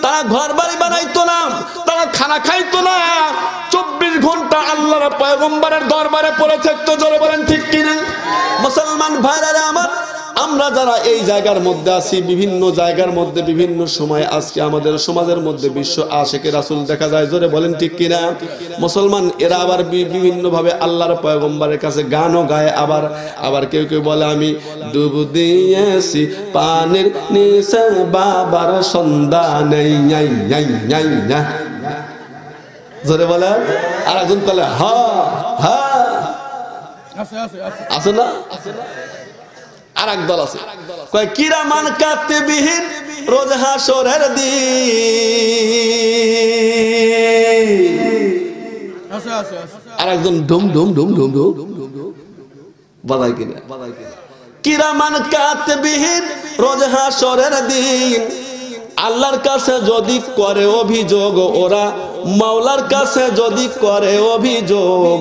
তারা ঘর বাড়ি বানাইতো না, তারা খানা খাইতো না, 24 ঘন্টা আল্লাহর পয়গম্বরের দরবারে পড়ে থাকতো। জোরে বলেন ঠিক কিনা? মুসলমান ভাইরা আমার, আমরা যারা এই জায়গার মধ্যে আছি, বিভিন্ন জায়গার মধ্যে বিভিন্ন সময় আজকে আমাদের সমাজের মধ্যে বিশ্ব আশিকে রাসূল দেখা যায়। জোরে বলেন ঠিক কিনা? মুসলমান এরা আবার বিভিন্ন ভাবে আল্লাহর পয়গম্বরের কাছে গানও গায়। আবার কেউ কেউ বলে, আমি ডুব দিয়েছি পানির নিচে বাবার সন্ধানে। জোরে বলে। আর একজন বলে, হা হা, আছে না? আর এক দল আছে, কয় কিরামান কাতিবিন রোজ হাসরের দিন। আর একজন ডুম ডুম ডুম ডুম ডুম বাজায় কিনা, কিরামান কাতিবিন রোজ হাসরের দিন। আল্লাহর কাছে যদি করে অভিযোগ ওরা, মাওলার কাছে যদি করে অভিযোগ,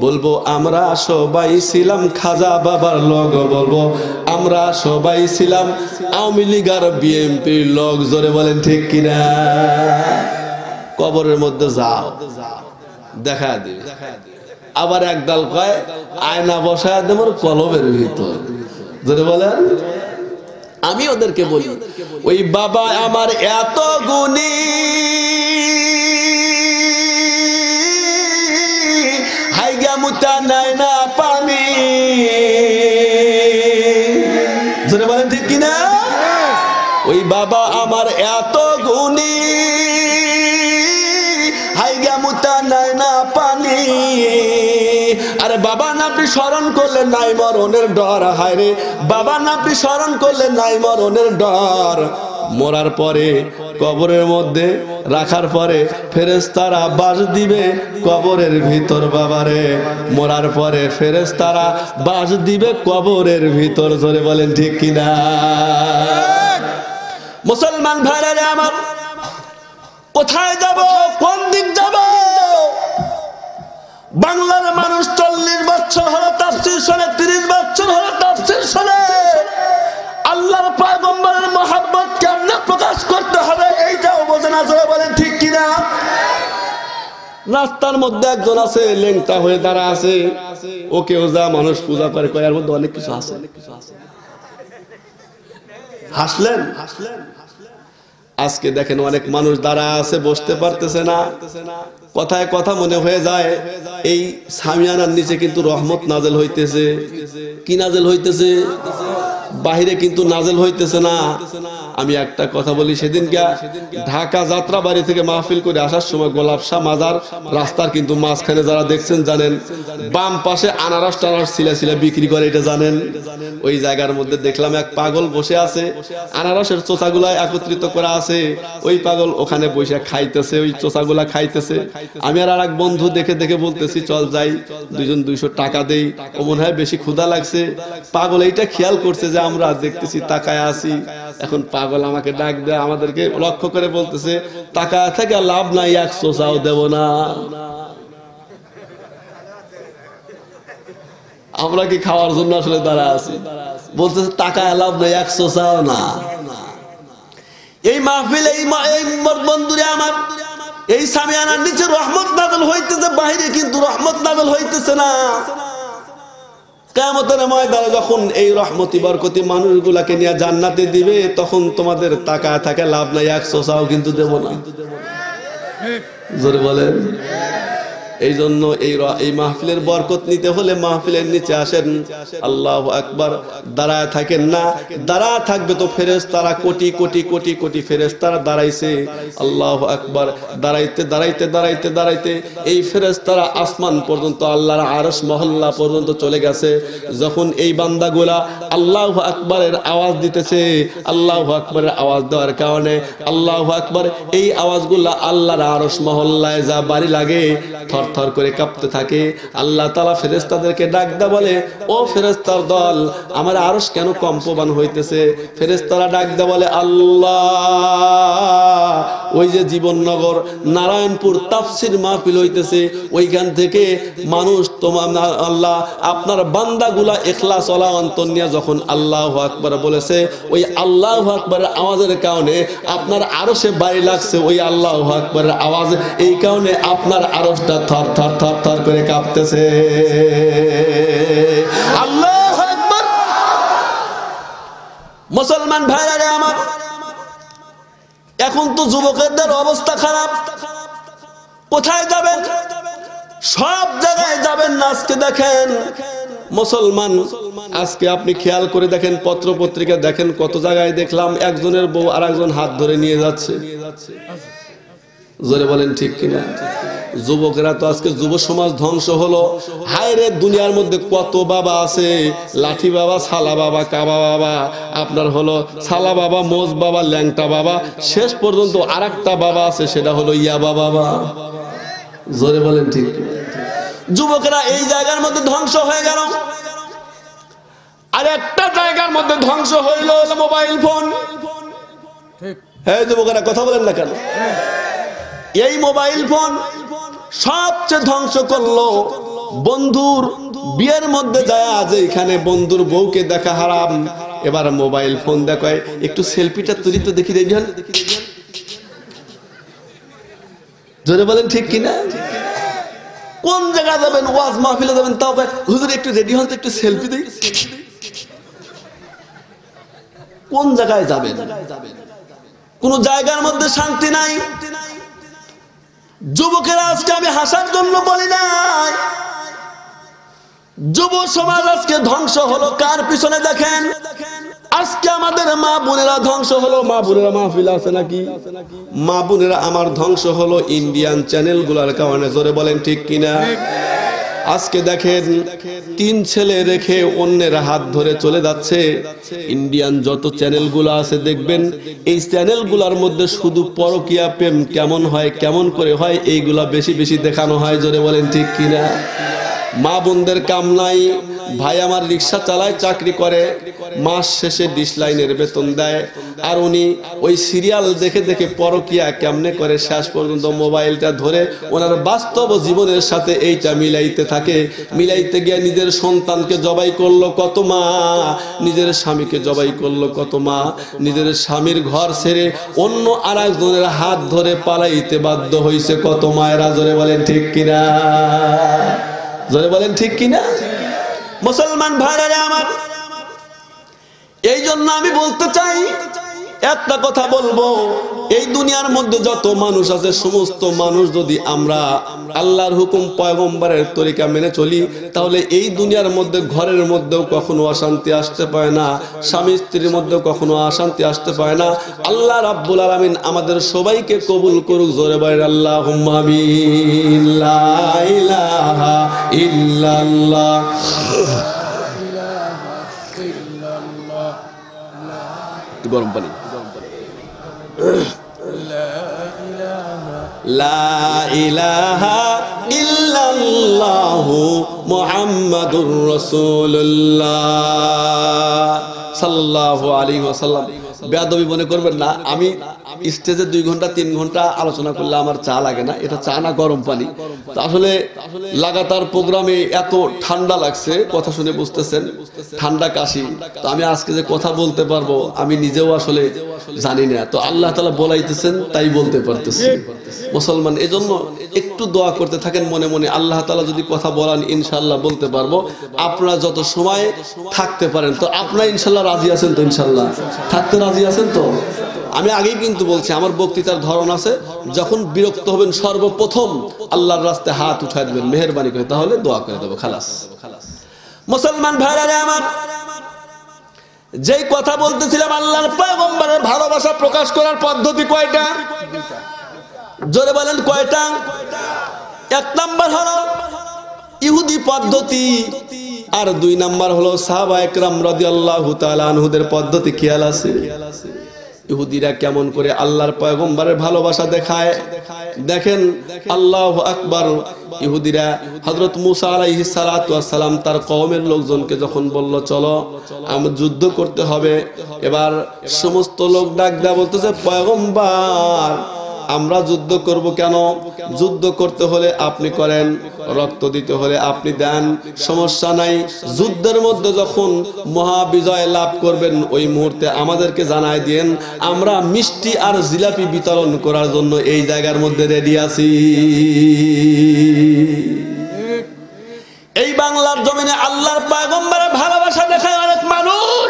বলবো আমরা সবাই ছিলাম খাজা বাবার লোক, বলবো আমরা সবাই ছিলাম আওয়ামী লীগ আর বিএনপির লোক। জোরে বলেন ঠিক কিনা? কবরের মধ্যে যাও, দেখা দিবে। আবার একদল কয় আয়না বসায় দেবো কলমের ভিতর। জোরে বলেন। আমি ওদেরকে বলি, ওই বাবা আমার এত গুণী, হাইগা মুতা নাই না পানি, নামটি স্মরণ করলে নাই মরণের ডর। হায় রে বাবার নামটি স্মরণ করলে নাই মরণের ডর। মরার পরে কবরের মধ্যে রাখার পরে ফেরেশতারা বাস দিবে কবরের ভিতর। বাবারে মরার পরে ফেরেশতারা বাস দিবে কবরের ভিতর। ধরে বলেন ঠিক কিনা? মুসলমান ভাইরা আমার, কোথায় যাব, কোন দিক যাব? বাংলার মানুষ 40 বছর হলো তাফসীর শোনে, 30 বছর হলো তাফসীর শোনে। আল্লাহর পয়গম্বরের মহব্বত কেমনে প্রকাশ করতে হবে এইটাও বোঝে না। জোরে বলেন ঠিক কিনা? রাস্তার মধ্যে একজন আছে, লেংটা হয়ে দাঁড়া আছে, ওকেও যা মানুষ পূজা করে, কয়ার মধ্যে অনেক কিছু আছে। হাসলেন? আজকে দেখেন অনেক মানুষ দাঁড়া আছে, বসতে পারতেছে না। কথায় কথা মনে হয়ে যায় এই সামিয়ানার নিচে কিন্তু রহমত নাজেল হইতেছে। কি নাজেল হইতেছে? বাহিরে কিন্তু নাজেল হইতেছে না। আমি একটা কথা বলি, সেদিনকে ঢাকা যাত্রা বাড়ি থেকে মাহফিল করে আসার সময় গোলাপ শাহ মাজার রাস্তার কিন্তু মাঝখানে যারা দেখছেন জানেন, বাম পাশে আনারস টানারস ছিলা বিক্রি করে, এটা জানেন? ওই জায়গার মধ্যে দেখলাম এক পাগল বসে আছে, আনারসের চোচাগুলা একত্রিত করা আছে। ওই পাগল ওখানে বসে খাইতেছে, ওই চোচাগুলা খাইতেছে। আমি আর এক বন্ধু দেখে দেখে বলতেছি চল যাই, দুইজন 200 টাকা দেই। ও মনে হয় বেশি ক্ষুধা লাগছে। পাগল এইটা খেয়াল করছে যে আমরা দেখতেছি তাকায় আছি। এখন পাগল আমাকে ডাক দেয়, আমাদেরকে লক্ষ্য করে বলতেছে তাকায় থেকে লাভ নাই, 100 চাও দেব না। আমরা কি খাওয়ার জন্য আসলে দাঁড়া আছি? বলতেছে তাকায় লাভ নাই, 100 চাও না। এই মাহফিল, এই বন্ধুরে আমার, এই সামিয়ানার নিচে রহমত নাযিল হইতেছে, বাহিরে কিন্তু রহমত নাযিল হইতেছে না। কিয়ামতের ময়দানে যখন এই রহমতি বরকতি মানুষগুলাকে নিয়ে জান্নাতে দিবে, তখন তোমাদের তাকায় থাকে লাভ নাই, 100 চাও কিন্তু দেব না। জোরে বলেন। এই জন্য এই মাহফিলের বরকত নিতে হলে মাহফিলের নিচে আসেন। আল্লাহু আকবার। দাঁড়ায় থাকেন না, দাঁড়ায় থাকবে তো ফেরেশতারা কোটি কোটি কোটি কোটি ফেরেশতারা দাঁড়াইছে। আল্লাহু আকবার। দাঁড়াইতে দাঁড়াইতে দাঁড়াইতে দাঁড়াইতে এই ফেরেশতারা আসমান পর্যন্ত, আল্লাহর আরশ মহল্লা পর্যন্ত চলে গেছে। যখন এই বান্দাগুলা আল্লাহু আকবারের আওয়াজ দিতেছে, আল্লাহু আকবারের আওয়াজ দেওয়ার কারণে আল্লাহু আকবার এই আওয়াজগুলা আল্লাহর আরশ মহল্লায় যা বাড়ি লাগে থরথর করে কাঁপতে থাকে। আল্লাহ তাআলা ফেরেশতাদেরকে ডাক দা বলে, ও ফেরেশতার দল, আমার আরশ কেন কম্পমান হইতেছে? ফেরেশতারা ডাক দা বলে, আল্লাহ, ওই যে জীবননগর নারায়ণপুর তাফসীর মাহফিল হইতেছে, ওইখান থেকে মানুষ তোমার আল্লাহ আপনার বান্দাগুলা ইখলাস ওয়ালা অন্তর নিয়ে যখন আল্লাহু আকবার বলেছে, ওই আল্লাহু আকবারের আওয়াজের কারণে আপনার আরশে বাড়ি লাগছে। ওই আল্লাহু আকবারের আওয়াজ, এই কারণে আপনার আরশটা থর থর থর থর করে কাঁপতেছে। আল্লাহু আকবার। মুসলমান ভাইরা আমার, এখন তো যুবকদের অবস্থা খারাপ। কোথায় যাবেন? সব জায়গায় যাবেন না। আজকে দেখেন মুসলমান, আজকে আপনি খেয়াল করে দেখেন, পত্র পত্রিকা দেখেন, কত জায়গায় দেখলাম একজনের বউ আর একজন হাত ধরে নিয়ে যাচ্ছে। জোরে বলেন ঠিক কিনা? যুবকেরা তো আজকে যুব সমাজ ধ্বংস হলো। হায় রে, দুনিয়ার মধ্যে কত বাবা আছে, লাঠি বাবা, সালা বাবা, কাবা বাবা, আপনার হলো সালা বাবা, মোজ বাবা, ল্যাংটা বাবা, শেষ পর্যন্ত আরেকটা বাবা আছে, সেটা হলো ইয়াবা বাবা। জোরে বলেন ঠিক। যুবকেরা এই জায়গার মধ্যে ধ্বংস হয়ে গেল। আর একটা জায়গার মধ্যে ধ্বংস হইল মোবাইল ফোন। হ্যাঁ যুবকেরা, কথা বলেন না কেন? এই মোবাইল ফোন সবচেয়ে ধ্বংস করলো। বন্ধুর বিয়ের মধ্যে যায়, আজ এখানে বন্ধুর বউকে দেখা হারাম, এবার মোবাইল ফোন দেখায়, একটু সেলফিটা তুলি তো দেখি দেখি। জোরে বলেন ঠিক কিনা? কোন জায়গায় যাবেন? ওয়াজ মাহফিলে যাবেন, তাও হুজুর একটু রেডি হন তো, একটু সেলফি দেই। কোন জায়গায় যাবেন? কোন জায়গার মধ্যে শান্তি নাই। যুবকেরা, আজকে আমি হাসার জন্য বলি নাই, যুব সমাজ আজকে ধ্বংস হলো কার পিছনে? দেখেন, আজকে আমাদের মা বোনেরা ধ্বংস হলো। মা বোনেরা মাহফিল আছে নাকি? মা বোনেরা আমার ধ্বংস হলো ইন্ডিয়ান চ্যানেল গুলার কারণে। জোরে বলেন ঠিক কিনা? আজকে দেখেন 3 ছেলে রেখে অন্যের হাত ধরে চলে যাচ্ছে। ইন্ডিয়ান যত চ্যানেলগুলো আছে দেখবেন এই চ্যানেলগুলোর মধ্যে শুধু পরকীয়া প্রেম কেমন হয়, কেমন করে হয়, এইগুলা বেশি বেশি দেখানো হয়। জোরে বলেন ঠিক কিনা? মা বোনদের কাম নাই। ভাই আমার রিক্সা চালায়, চাকরি করে, মাস শেষে ডিশ লাইনের বেতন দেয়, আর উনি ওই সিরিয়াল দেখে দেখে পরকীয়া কেমনে করে শেষ পর্যন্ত মোবাইলটা ধরে ওনার বাস্তব জীবনের সাথে এইটা মিলাইতে থাকে। মিলাইতে গিয়ে নিজের সন্তানকে জবাই করলো কত মা, নিজের স্বামীকে জবাই করলো কত মা, নিজের স্বামীর ঘর ছেড়ে অন্য আরেকজনের হাত ধরে পালাইতে বাধ্য হয়েছে কত মায়েরা। জোরে বলেন ঠিক কিনা? জোরে বলেন ঠিক কিনা? মুসলমান ভাইরা আমার, এই জন্য আমি বলতে চাই, একটা কথা বলবো, এই দুনিয়ার মধ্যে যত মানুষ আছে সমস্ত মানুষ যদি আমরা আল্লাহর হুকুম পয়গম্বরের তরিকা মেনে চলি, তাহলে এই দুনিয়ার মধ্যে ঘরের মধ্যেও কখনো অশান্তি আসতে পারে না, স্বামী স্ত্রীর মধ্যেও কখনো অশান্তি আসতে পারে না। আল্লাহ রাব্বুল আলামিন আমাদের সবাইকে কবুল করুক। জোরে বলেন আল্লাহুম্মা আমিন। লা ইলাহা ইল্লাল্লাহ। গরম পানি। লা ইলাহা ইল্লাল্লাহু মুহাম্মাদুর রাসূলুল্লাহ সাল্লাল্লাহু আলাইহি ওয়াসাল্লাম। বেয়াদবি মনে করবেন না, আমি স্টেজে 2 ঘন্টা 3 ঘন্টা আলোচনা করলে আমার চা লাগে না। এটা চা না, গরম পানি। তো আসলে লাগাতার প্রোগ্রামে এত ঠান্ডা লাগছে, কথা শুনে বুঝতেছেন ঠান্ডা কাশি। তো আমি আজকে যে কথা বলতে পারবো আমি নিজেও আসলে জানি না, তো আল্লাহ তাআলা বলাইতেছেন তাই বলতে পারতেছি। মুসলমান এজন্য একটু দোয়া করতে থাকেন মনে মনে, আল্লাহ তাআলা যদি কথা বলান ইনশাআল্লাহ বলতে পারবো। আপনারা যত সময় থাকতে পারেন, তো আপনারা ইনশাআল্লাহ রাজি আছেন তো? ইনশাআল্লাহ থাকতে রাজি আছেন তো? আমি আগেই কিন্তু বলছি আমার বক্তৃতার ধরন আছে, যখন বিরক্ত হবেন সর্বপ্রথম আল্লাহর রাস্তায় হাত উঠায় দিবেন মেহেরবানি করে, তাহলে দোয়া করে দেবো, খালাস। মুসলমান ভাইরা আমার, যেই কথা বলতেছিলাম, আল্লাহর পয়গম্বরের ভালোবাসা প্রকাশ করার পদ্ধতি কয়টা? জোরে বলেন কয়টা? 1 নাম্বার হলো ইহুদি পদ্ধতি, আর 2 নাম্বার হলো সাহাবায়ে কেরাম রাদিয়াল্লাহু তাআলা আনহুদের পদ্ধতি। খেয়াল আছে ইহুদিরা কেমন করে আল্লাহর পয়গম্বরের ভালোবাসা দেখায়? দেখেন, আল্লাহু আকবার। ইহুদিরা হযরত মুসা আলাইহিস সালাতু ওয়াস সালাম তার কওমের লোকজনকে যখন বলল চলো আমরা যুদ্ধ করতে হবে, এবার সমস্ত লোক ডাক দেয়া বলতেছে, পয়গম্বর আমরা যুদ্ধ করব কেন? যুদ্ধ করতে হলে আপনি করেন, রক্ত দিতে হলে আপনি দেন, সমস্যা নাই। যুদ্ধের মধ্যে যখন মহাবিজয় লাভ করবেন ওই মুহূর্তে আমাদেরকে জানাই দিন, আমরা মিষ্টি আর জিলাপি বিতরণ করার জন্য এই জায়গার মধ্যে রেডি আছি। এই বাংলার জমিনে আল্লাহর পয়গম্বরের ভালোবাসা দেখায় অনেক মানুষ,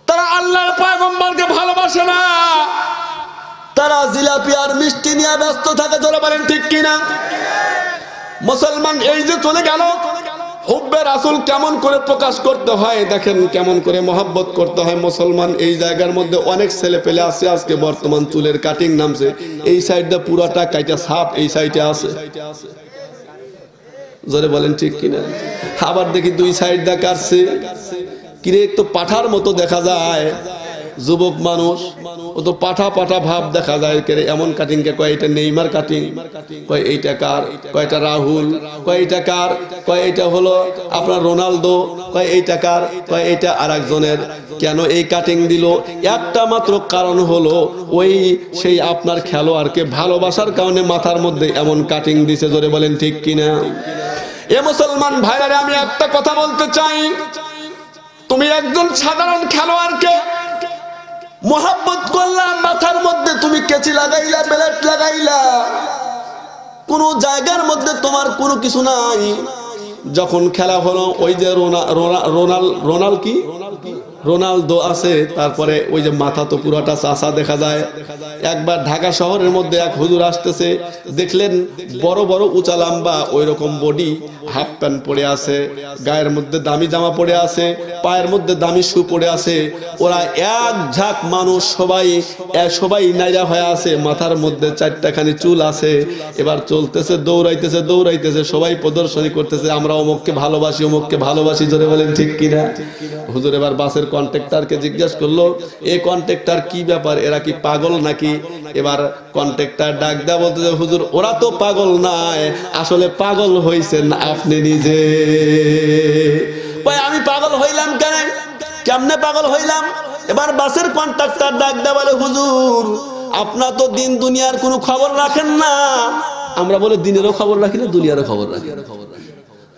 তারা আল্লাহর পয়গম্বরকে ভালোবাসে না, তারা জিলাপি আর মিষ্টি নিয়ে ব্যস্ত থাকে। জোরে বলেন ঠিক কিনা? মুসলমান এই যে চলে গেল, হুব্বে রাসূল কেমন করে প্রকাশ করতে হয় দেখেন, কেমন করে মহব্বত করতে হয়। মুসলমান এই জায়গার মধ্যে অনেক ছেলে পেলে আছে, আজকে বর্তমান চুলের কাটিং নামছে, এই সাইডটা পুরাটা কাইটা সাপ এই সাইডে আছে। জোরে বলেন ঠিক কিনা? আবার দেখি 2 সাইডটা কাটছে, কিরে একটু পাঠার মতো দেখা যায়। যুবক মানুষ, ও তো পাঠা পাঠা ভাব দেখা যায়। এমন কাটিং কে কয় এটা নেইমার কাটিং, কয় এইটা কার, কয় এটা রাহুল, কয় এইটা কার, কয় এটা হলো আপনার রোনালদো, কয় এইটা কার, কয় এটা আরেকজনের। কেন এই কাটিং দিল? একটা মাত্র কারণ হলো ওই সেই আপনার খেলোয়াড়কে ভালোবাসার কারণে মাথার মধ্যে এমন কাটিং দিছে। জোরে বলেন ঠিক কিনা? এ মুসলমান ভাইরা, আমি একটা কথা বলতে চাই, তুমি একজন সাধারণ খেলোয়াড়কে মোহাব্বত করলাম, মাথার মধ্যে তুমি কেচি লাগাইলা, বেলেট লাগাইলা, কোন জায়গার মধ্যে তোমার কোনো কিছু নাই। যখন খেলা হলো ওই যে রোনালদো আছে, তারপরে ওই যে মাথা তো পুরাটা চাষা দেখা যায়। একবার ঢাকা শহরের মধ্যে এক হুজুর আসতেছে, দেখলেন বড় বড় উঁচা লম্বা ওই রকম বডি, হাফ প্যান্ট পরে আছে, গায়ের মধ্যে দামি জামা পরে আছে, পায়ের মধ্যে দামি শু পড়ে আছে, ওরা এক ঝাঁক মানুষ সবাই নাইরা হয়ে আছে, মাথার মধ্যে 4টাখানি চুল আছে, এবার চলতেছে দৌড়াইতেছে সবাই প্রদর্শনী করতেছে, আমরা অমুককে ভালোবাসি, জোরে বলেন ঠিক কিনা। হুজুর এবার বাসের কন্ট্রাক্টরকে জিজ্ঞেস করলো, এই কন্ট্রাক্টর কি ব্যাপার, এরা কি পাগল নাকি? এবার কন্ট্রাক্টর ডাক দেয়া বলতেছে, হুজুর ওরা তো পাগল নাই, আসলে পাগল হইছেন আপনি নিজে। আমি পাগল হইলাম কেমনে পাগল হইলাম? এবার বাসের কন্ট্রাক্টর ডাক দেয়া বলে, হুজুর আপনার তো দিন দুনিয়ার কোনো খবর রাখেন না। আমরা বলে দিনেরও খবর রাখি না, দুনিয়ারও খবর রাখি।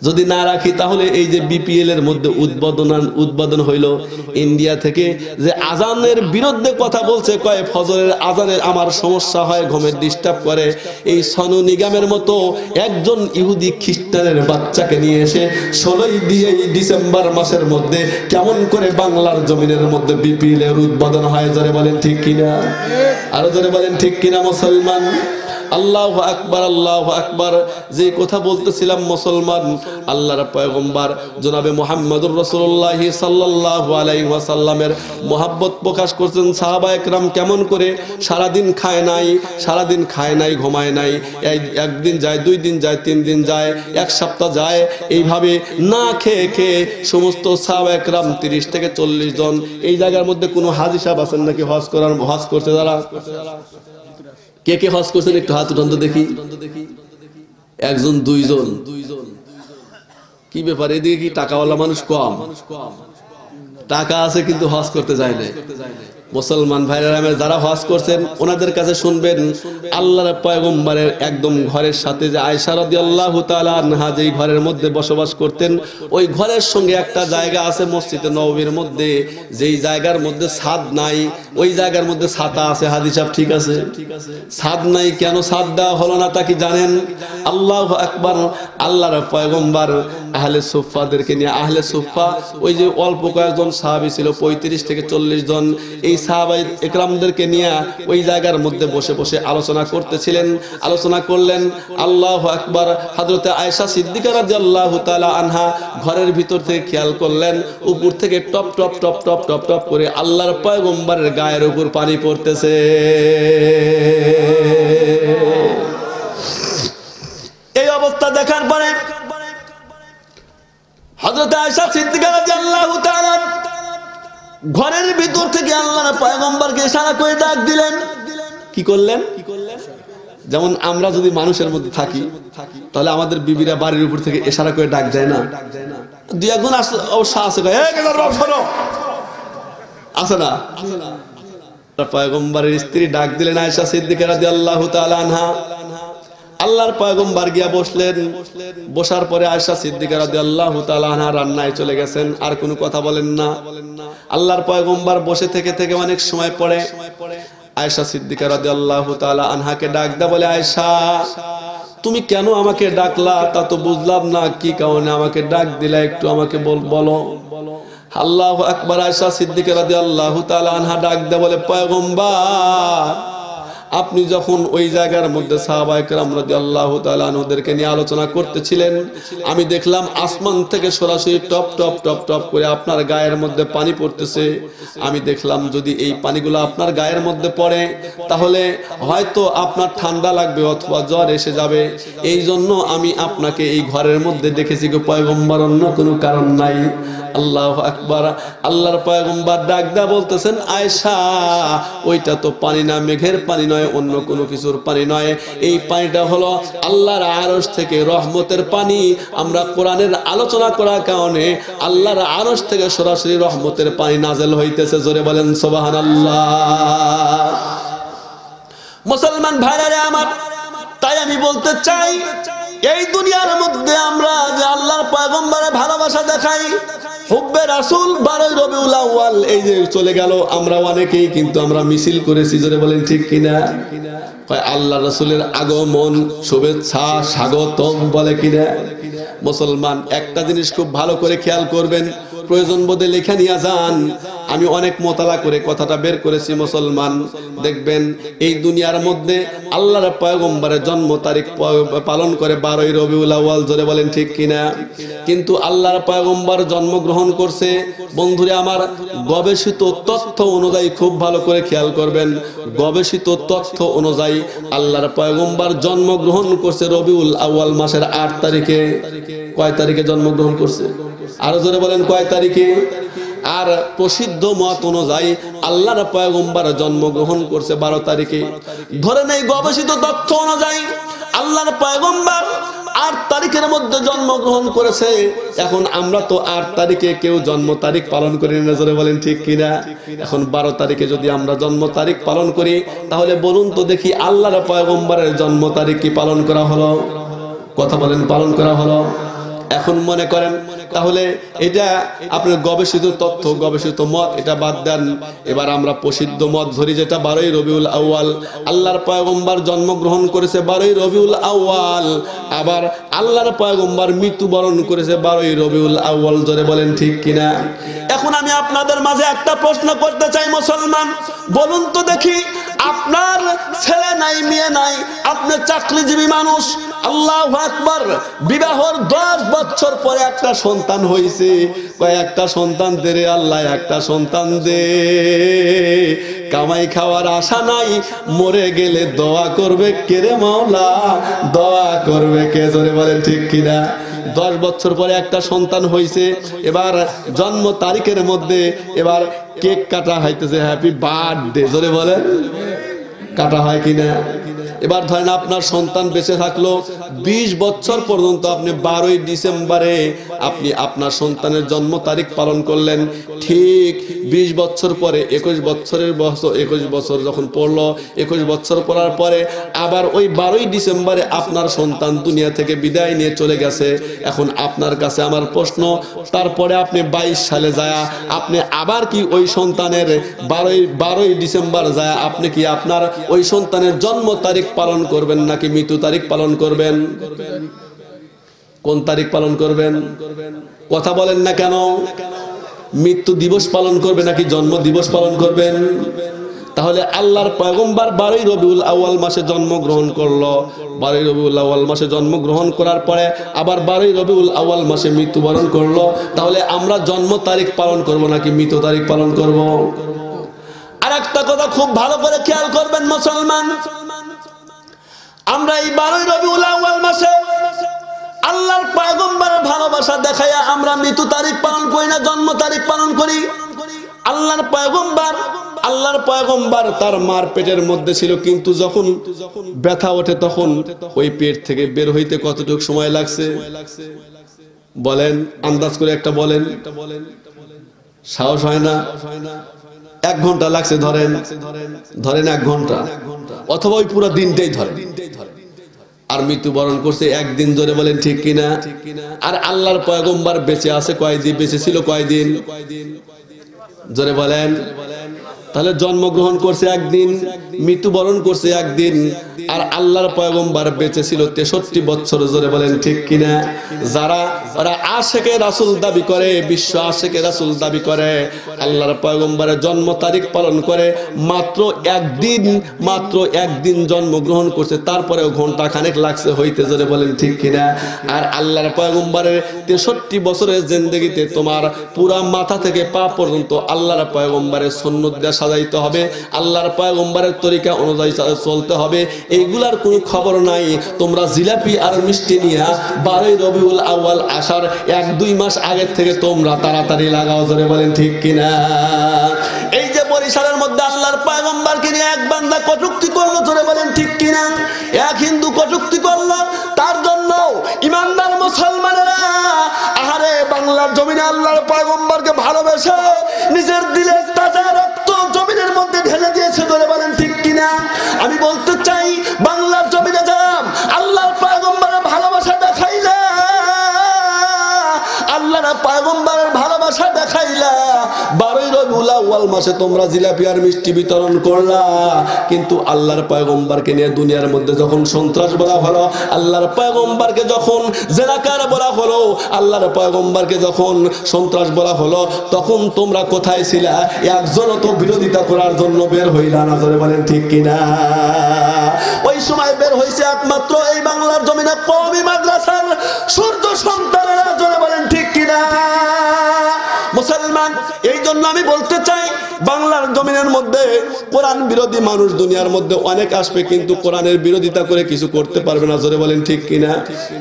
যদি না রাখি তাহলে এই যে বিপিএল এর মধ্যে উদ্বোধন হইল ইন্ডিয়া থেকে, যে আজানের বিরুদ্ধে কথা বলছে, কয় ফজরের আজানে আমার সমস্যা হয়, ঘুমের ডিস্টার্ব করে, এই সনু নিগমের মতো একজন ইহুদি খ্রিস্টানের বাচ্চাকে নিয়ে এসে 16ই ডিসেম্বর মাসের মধ্যে কেমন করে বাংলার জমিনের মধ্যে বিপিএল এর উদ্বোধন হয়, জোরে বলেন ঠিক কিনা? আরো জোরে বলেন ঠিক কিনা মুসলমান? আল্লাহু আকবার, আল্লাহু আকবার। যে কথা বলতেছিলাম মুসলমান, আল্লাহর পয়গম্বর জনাবে মুহাম্মদুর রাসূলুল্লাহ সাল্লাল্লাহু আলাইহি ওয়াসাল্লামের মহব্বত প্রকাশ করছেন। সাহাবায়ে কেরাম কেমন করে সারাদিন খায় নাই ঘুমায় নাই, একদিন যায়, 2 দিন যায়, 3 দিন যায়, 1 সপ্তাহ যায়, এইভাবে না খেয়ে সমস্ত সাহাবায়ে কেরাম 30 থেকে 40 জন। এই জায়গার মধ্যে কোনো হাজী সাহেব আছেন নাকি হজ করছে যারা? কে হজ করছেন একটু হাত উঠান তো দেখি। 1 জন 2 জন, কি ব্যাপার? এদিকে কি টাকাওয়ালা মানুষ কম? টাকা আছে কিন্তু হজ করতে যায় না। মুসলমান ভাইরা যারা হজ করছেন ওনাদের কাছে শুনবেন, আল্লাহর পয়গম্বরের একদম ঘরের সাথে যে আয়েশা রাদিয়াল্লাহু তাআলা আনহা যেই ঘরের মধ্যে বসবাস করতেন, ওই ঘরের সঙ্গে একটা জায়গা আছে মসজিদে নববীর মধ্যে, যেই জায়গার মধ্যে ছাদ নাই, ওই জায়গার মধ্যে ছাতা আছে। হাদিস সাহেব ঠিক আছে? ছাদ নাই কেন ছাদ দেওয়া হলো না তা কি জানেন? আল্লাহু আকবার। আল্লাহর পয়গম্বর আহলে সুফফাদেরকে নিয়ে, আহলে সুফফা ওই যে অল্প কয়েকজন সাহাবী ছিল, 35 থেকে 40 জন, এই সাহাবায়ে একরামদেরকে নিয়ে ওই জায়গার মধ্যে বসে আলোচনা করতেছিলেন। আলোচনা করলেন, আল্লাহু আকবার। হযরতে আয়েশা সিদ্দিকা রাদিয়াল্লাহু তাআলা আনহা ঘরের ভিতর থেকে খেয়াল করলেন, উপর থেকে top top top top top top করে আল্লাহর পয়গম্বরের গায়ের উপর পানি পড়তেছে। এই অবস্থা দেখার পরে হযরত আয়েশা সিদ্দিকা রাদিয়াল্লাহু তাআলা ঘরের ভিতর থেকে আল্লাহর পয়গম্বরকে ইশারা করে ডাক দিলেন। কি করলেন? যেমন আমরা যদি মানুষের মধ্যে থাকি তাহলে আমাদের বিবিরা বাড়ির উপর থেকে ইশারা করে ডাক দেয় না? 2 একজন অবশ্য আছে, আছে না? পয়গম্বরের স্ত্রী ডাক দিলেন আয়েশা সিদ্দিকা রাদিয়াল্লাহু তাআলা আনহা। আল্লাহর পয়গম্বর গিয়া বসলেন। বসার পরে আয়েশা সিদ্দিকা রাদিয়াল্লাহু তাআলা আনহা রান্নায় চলে গেছেন, আর কোনো কথা বলেন না। আল্লাহর পয়গম্বর বসে থেকে অনেক সময় পরে আয়েশা সিদ্দিকা রাদিয়াল্লাহু তাআলা আনহাকে ডাক দা বলে, আয়েশা তুমি কেন আমাকে ডাকলা তা তো বুঝলাম না, কি কারণে আমাকে ডাক দিলা একটু আমাকে বলো। আল্লাহু আকবার। আয়েশা সিদ্দিকা রাদিয়াল্লাহু তাআলা আনহা ডাক দা বলে, পয়গম্বর আপনি যখন ওই জায়গার মধ্যে সাহাবায়ে কেরাম রাদিয়াল্লাহু তাআলা আনহুদেরকে নিয়ে আলোচনা করতেছিলেন, আমি দেখলাম আসমান থেকে সরাসরি টপ টপ টপ টপ করে আপনার গায়ের মধ্যে পানি পড়তেছে। আমি দেখলাম যদি এই পানিগুলো আপনার গায়ের মধ্যে পড়ে তাহলে হয়তো আপনার ঠান্ডা লাগবে অথবা জ্বর এসে যাবে, এই জন্য আমি আপনাকে এই ঘরের মধ্যে দেখেছি গো পয়গম্বর, অন্য কোনো কারণ নাই। আল্লাহু আকবার। আল্লাহর পয়গম্বর ডাক দা বলতেছেন, আয়েশা ওইটা তো পানি না, মেঘের পানি নয়, অন্য কোনো কিছুর পানি নয়, এই পানিটা হলো আল্লাহর আরশ থেকে রহমতের পানি। আমরা কোরআনের আলোচনা করার কারণে আল্লাহর আরশ থেকে সরাসরি রহমতের পানি নাযিল হইতেছে। জোরে বলেন সুবহানাল্লাহ। মুসলমান ভাইরা আমার, তাই আমি বলতে চাই, এই দুনিয়ার মধ্যে আমরা যে আল্লাহর পয়গম্বরের ভালোবাসা দেখাই, হুব্বে রাসূল 12 রবিউল আউয়াল এই যে চলে গেল, আমরা অনেকেই কিন্তু আমরা মিছিল করেছি। জোরে বলেন ঠিক কিনা? কয় আল্লাহ রাসূলের আগমন, শুভেচ্ছা, স্বাগতম বলে কিনা? মুসলমান একটা জিনিস খুব ভালো করে খেয়াল করবেন, প্রয়োজন বোধে লেখা নিয়ে যান। আমি অনেক মোতালা করে কথাটা বের করেছি মুসলমান। দেখবেন এই দুনিয়ার মধ্যে আল্লাহর পয়গম্বরের জন্ম তারিখ পালন করে 12ই রবিউল আউয়াল, জোরে বলেন ঠিক কিনা। কিন্তু আল্লাহর পয়গম্বর জন্মগ্রহণ করছে, বন্ধুরা আমার, গবেষিত তথ্য অনুযায়ী, খুব ভালো করে খেয়াল করবেন, গবেষিত তথ্য অনুযায়ী আল্লাহর পয়গম্বর জন্মগ্রহণ করছে রবিউল আউয়াল মাসের 8 তারিখে। কয় তারিখে জন্মগ্রহণ করছে? আরো জোরে বলেন, কয় তারিখে? আর প্রসিদ্ধ মত অনুযায়ী আল্লাহর পয়গম্বর জন্মগ্রহণ করছে 12 তারিখে। ধরে নেই গবেষিত তথ্য অনুযায়ী আল্লাহর পয়গম্বর 8 তারিখের মধ্যে জন্মগ্রহণ করেছে। এখন আমরা তো 8 তারিখে কেউ জন্ম তারিখ পালন করি না, জোরে বলেন ঠিক কিনা। এখন 12 তারিখে যদি আমরা জন্ম তারিখ পালন করি, তাহলে বলুন তো দেখি আল্লাহর পয়গম্বরের জন্ম তারিখ কি পালন করা হলো? কথা বলেন, পালন করা হলো? এখন মনে করেন তাহলে এটা আপনার গবেষিত তথ্য, গবেষিত মত, এটা বাদ দেন। এবার আমরা প্রসিদ্ধ মত ধরি, যেটা 12ই রবিউল আউয়াল। আল্লাহর পয়গম্বর জন্মগ্রহণ করেছে 12ই রবিউল আউয়াল, আবার আল্লাহর পয়গম্বর মৃত্যুবরণ করেছে 12ই রবিউল আউয়াল, জোরে বলেন ঠিক কিনা। এখন আমি আপনাদের মাঝে একটা প্রশ্ন করতে চাই মুসলমান, বলুন তো দেখি, আপনার ছেলে নাই, মেয়ে নাই, আপনি চাকরিজীবী মানুষ, আল্লাহু আকবার, বিবাহর 10 বছর পরে একটা সন্তান হয়েছে, কয়েকটা সন্তান দে রে আল্লাহ, একটা সন্তান দে। কামাই খাওয়ার আশা নাই, মরে গেলে দোয়া করবে কে রে মাওলা, দোয়া করবে কে, জোরে বলেন ঠিক কিনা। 10 বছর পরে একটা সন্তান হয়েছে, এবার জন্ম তারিখের মধ্যে এবার কেক কাটা হইতেছে, হ্যাপি বার্থডে, জোরে বলেন, কাটা হয় কিনা। এবার ধরেন আপনার সন্তান বেঁচে থাকলো 20 বছর পর্যন্ত, আপনি 12ই ডিসেম্বরে আপনি আপনার সন্তানের জন্ম তারিখ পালন করলেন। ঠিক 20 বছর পরে 21 বছর যখন পড়লো, 21 বছর পড়ার পরে আবার ওই 12ই ডিসেম্বরে আপনার সন্তান দুনিয়া থেকে বিদায় নিয়ে চলে গেছে। এখন আপনার কাছে আমার প্রশ্ন, তারপরে আপনি 22 সালে যায় আপনি আবার কি ওই সন্তানের 12ই ডিসেম্বর যায় আপনি কি আপনার ওই সন্তানের জন্ম তারিখ পালন করবেন নাকি মৃত্যু তারিখ পালন করবেন? কোন তারিখ পালন করবেন? কথা বলেন না কেন? মৃত্যু দিবস পালন করবেন নাকি জন্ম দিবস পালন করবেন? তাহলে আল্লাহর পয়গম্বর 12ই রবিউল আউয়াল মাসে জন্মগ্রহণ করলো, 12ই রবিউল আউয়াল মাসে জন্মগ্রহণ করার পরে আবার 12ই রবিউল আউয়াল মাসে মৃত্যুবরণ করলো। তাহলে আমরা জন্ম তারিখ পালন করব নাকি মৃত্যু তারিখ পালন করব? আর একটা কথা খুব ভালো করে খেয়াল করবেন মুসলমান, আমরা এই 12ই রবিউল আউয়াল মাসে আল্লাহর পয়গম্বরের ভালোবাসা দেখাইয়া আমরা মৃত্যু তারিখ পালন করি না, জন্ম তারিখ পালন করি। আল্লাহর পয়গম্বর তার মার পেটের মধ্যে ছিল, কিন্তু যখন ব্যথা ওঠে তখন ওই পেট থেকে বের হইতে কতটুকু সময় লাগছে বলেন? আন্দাজ করে একটা বলেন, সাহস হয় না? 1 ঘন্টা লাগছে ধরেন 1 ঘন্টা, অথবা ওই পুরো দিনটাই ধরেন। আর মৃত্যুবরণ করছে 1 দিন, জোরে বলেন ঠিক কিনা। আর আল্লাহর পয়গম্বর বেঁচে আছে কয়দিন, বেঁচে ছিল কয়দিন, জোরে বলেন। তাহলে জন্মগ্রহণ করছে 1 দিন, মৃত্যুবরণ করছে 1 দিন, আর আল্লাহর পয়গম্বর বেঁচে ছিল 63 বছর, জোরে বলেন ঠিক কিনা। যারা আশেকে রাসূল দাবি করে, বিশ্ব আশেকে রাসূল দাবি করে, আল্লাহর পয়গম্বরের জন্ম তারিখ পালন করে মাত্র 1 দিন জন্মগ্রহণ করছে, তারপরেও ঘন্টা খানেক লাগছে হইতে, জোরে বলেন ঠিক কিনা। আর আল্লাহর পয়গম্বরের 63 বছরের জিন্দেগিতে তোমার পুরা মাথা থেকে পা পর্যন্ত আল্লাহর পয়গম্বরের সুন্নাত দিয়ে সাজাইতে হবে, আল্লাহর পয়গম্বরের তরিকা অনুযায়ী চলতে হবে। এইগুলার কোনো খবর নাই। তোমরা জিলাপি আর মিষ্টি নিয়ে 12ই রবিউল আউয়াল আসার 1-2 মাস আগের থেকে তোমরা তাড়াতাড়ি লাগাও, জোরে বলেন ঠিক কিনা। এই যে বরিশালের মধ্যে আল্লাহর পয়গম্বরকে নিয়ে এক বান্দা কটূক্তি করলো, জোরে বলেন ঠিক কিনা। এক হিন্দু কটূক্তি করলো, তার জন্য ইমানদার মুসলমানেরা আহারে বাংলার জমিনে আল্লাহর পয়গম্বরকে ভালোবেসে নিজের দিলের তাজা রক্ত জমিনের মধ্যে ঢেলে দিয়েছে, জোরে বলেন ঠিক কিনা। আমি বলতে চাই, বাংলার জমিনে যাম আল্লাহর পয়গম্বরের ভালোবাসা দেখাইলা, আল্লাহর পয়গম্বরের ভালোবাসা দেখাইলা, 12ই রবিউল আউয়াল মাসে তোমরা জিলাপি আর মিষ্টি বিতরণ করলা, কিন্তু আল্লাহর পয়গম্বরকে নিয়ে দুনিয়ার মধ্যে যখন সন্ত্রাস বলা হলো, আল্লাহর পয়গম্বরকে যখন জেনাকার বলা হলো, আল্লাহর পয়গম্বরকে যখন সন্ত্রাস বলা হলো, তখন তোমরা কোথায় ছিলা? একজনও তো বিরোধিতা করার জন্য বের হইলা না, জোরে বলেন ঠিক কিনা? ওই সময় বের হইছে একমাত্র এই বাংলার জমিনে কওমি মাদ্রাসার সূর্য সন্তানেরা, জোরে বলেন ঠিক কিনা? মুসলমান, এই জন্য আমি বলতে চাই, বাংলার জমিনের মধ্যে কোরআন বিরোধী মানুষ দুনিয়ার মধ্যে অনেক আসবে, কিন্তু কোরআনের বিরোধিতা করে কিছু করতে পারবে না, জোরে বলেন ঠিক কিনা?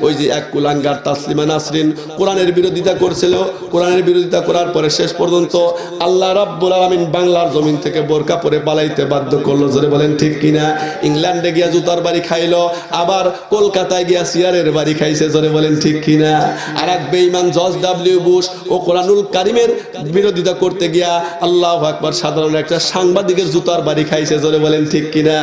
ওই যে এক কুলাঙ্গার তাসলিমা নাসরিন কোরআনের বিরোধিতা করছিল, কোরআনের বিরোধিতা করার পরে শেষ পর্যন্ত আল্লাহ রাব্বুল আলামিন বাংলার জমিন থেকে বোরকা পরে পালাইতে বাধ্য করলো, জোরে বলেন ঠিক কিনা? ইংল্যান্ডে গিয়া জুতার বাড়ি খাইলো, আবার কলকাতায় গিয়া সিয়ারের বাড়ি খাইছে, জোরে বলেন ঠিক কিনা? আর এক বেঈমান জর্জ ডব্লিউ বুশ ও কোরআনুল কারিমের বিরোধিতা করতে গিয়া আল্লাহু আকবার সাধারণ একটা সাংবাদিকের জুতার বাড়ি খাইছে, জোরে বলেন ঠিক কিনা?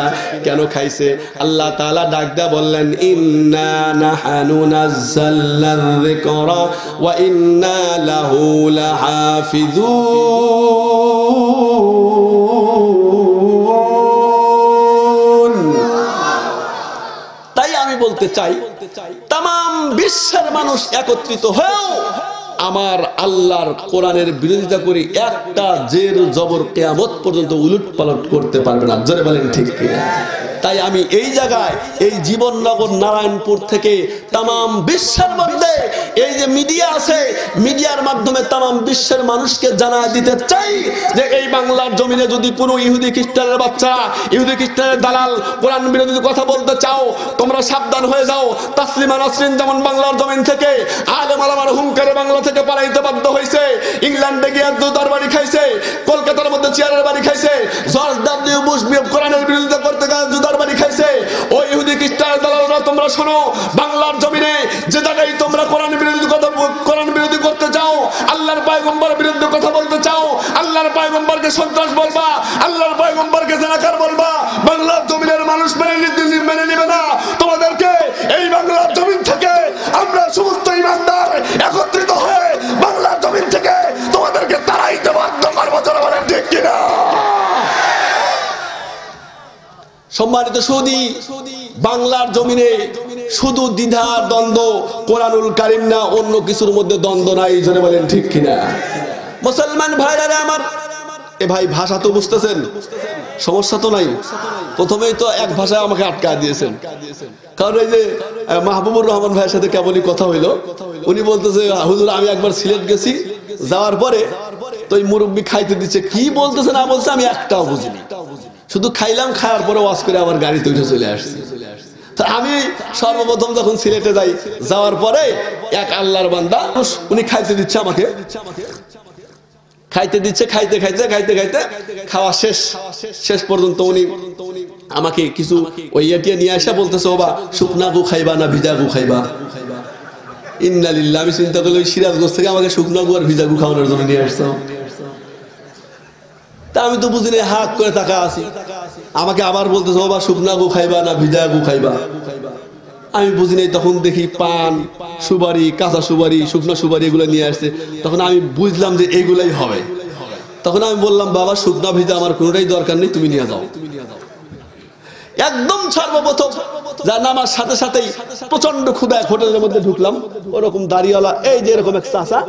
কেন খাইছে? আল্লাহ তাআলা ডাক দেয়া বললেন, ইন্না নাহনু নাযালনায যিকরা ওয়া ইন্না লাহু লাহাফিজুন। তাই আমি বলতে চাই, তামাম বিশ্বের মানুষ একত্রিত হয়েও আমার আল্লাহর কোরআনের বিরোধিতা করে একটা জের জবর কিয়ামত পর্যন্ত উলট পালট করতে পারবে না, জোরে বলেন ঠিক কিনা? তাই আমি এই জায়গায়, এই জীবননগর নারায়ণপুর থেকে তামাম বিশ্বের মধ্যে এই যে মিডিয়া আছে, মিডিয়ার মাধ্যমে তামাম বিশ্বের মানুষকে জানায় দিতে চাই যে এই বাংলার জমিনে যদি কোনো ইহুদি খ্রিস্টানের বাচ্চা, ইহুদি খ্রিস্টানের দালাল কোরআন বিরোধী কথা বলতে চাও, তোমরা সাবধান হয়ে যাও। তাসলিমা নাসরিন যেমন বাংলার জমিন থেকে আলেম ওলামার হুঙ্কারে বাংলা থেকে পালাইতে বাধ্য হয়েছে, ইংল্যান্ডে গিয়ে জুতার বাড়ি খাইছে, কলকাতার মধ্যে চেয়ারের বাড়ি খাইছে, জর্জ ডব্লিউ বুশ কোরআনের বিরোধিতা করতে জুতার বাড়ি খাইছে। ওই ইহুদি খ্রিস্টানের দালালরা তোমরা শোনো, বাংলার জমিনে যে জায়গায় তোমরা কোরআন বিরোধী করতে চাও, আল্লাহর পয়গম্বরের বিরুদ্ধে কথা বলতে চাও, আল্লাহর পয়গম্বরকে সন্ত্রাস বলবা, আল্লাহর পয়গম্বরকে জানাকার বলবা, বাংলার জমিনের মানুষ মেনে নেবে না তোমাদেরকে। এই বাংলার জমিন থেকে আমরা সমস্ত ইমানদার একত্রিত হয়ে বাংলার জমিন থেকে তোমাদেরকে তাড়াইতে বাধ্য করবো, যারা বলেন ঠিক কিনা? সম্মানিত সুধী, বাংলার জমিনে শুধু দ্বিধা দ্বন্দ্ব, কোরআনুল কারীম না অন্য কিছুর মধ্যে দ্বন্দ্ব নাই, জোরে বলেন ঠিক কিনা? মুসলমান ভাইরা আমার, এ ভাই ভাষা তো বুঝতেছেন, সমস্যা তো নাই। প্রথমেই তো এক ভাষায় আমাকে আটকায় দিয়েছেন, কারণ এই যে মাহবুবুর রহমান ভাইয়ের সাথে কেবলই কথা হইলো, উনি বলতেছে হুজুর আমি একবার সিলেট গেছি, যাওয়ার পরে তো এই মুরব্বী খাইতে দিচ্ছে, কি বলতেছে না বলছে আমি একটাও বুঝিনি, শুধু খাইলাম, খাওয়ার পরে ওয়াজ করে আমার গাড়িতে উঠে চলে আসছি। তো আমি সর্বপ্রথম যখন সিলেটে যাই, যাওয়ার পরে এক আল্লাহর বান্দা উনি খাইতে দিচ্ছে, আমাকে খাইতে দিচ্ছে, খাইতে খাইতে খাইতে খাইতে খাওয়া শেষ পর্যন্ত উনি আমাকে কিছু ওই এটিয়া নিয়ে আসা বলতেছে, ওবা শুকনা গু খাইবা না ভিজা গু খাইবা? ইন্না লিল্লাহ। আমি চিন্তা করলাম সিরাজগঞ্জ থেকে আমাকে শুকনা গু আর ভিজা গু খাওয়ানোর জন্য নিয়ে আসছো। তা আমি তো বুঝিনি, হাত করে টাকা আছি, আমাকে আবার বলতেছে ওবা শুকনা গু খাইবা না ভিজা গু খাইবা? আমি বুঝিনি। তখন দেখি পান, সুপারি, কাঁচা সুপারি, শুকনো সুপারি এগুলো নিয়ে আসছে। তখন আমি বুঝলাম যে এইগুলাই হবে। তখন আমি বললাম বাবা শুকনা ভিজা আমার কোনোটাই দরকার নেই, তুমি নিয়ে যাও। একদম সর্বপ্রথম যা নামার সাথে সাথেই প্রচন্ড ক্ষুধা, হোটেলের মধ্যে ঢুকলাম, ওরকম দাড়িওয়ালা এই যে এরকম এক চাচা,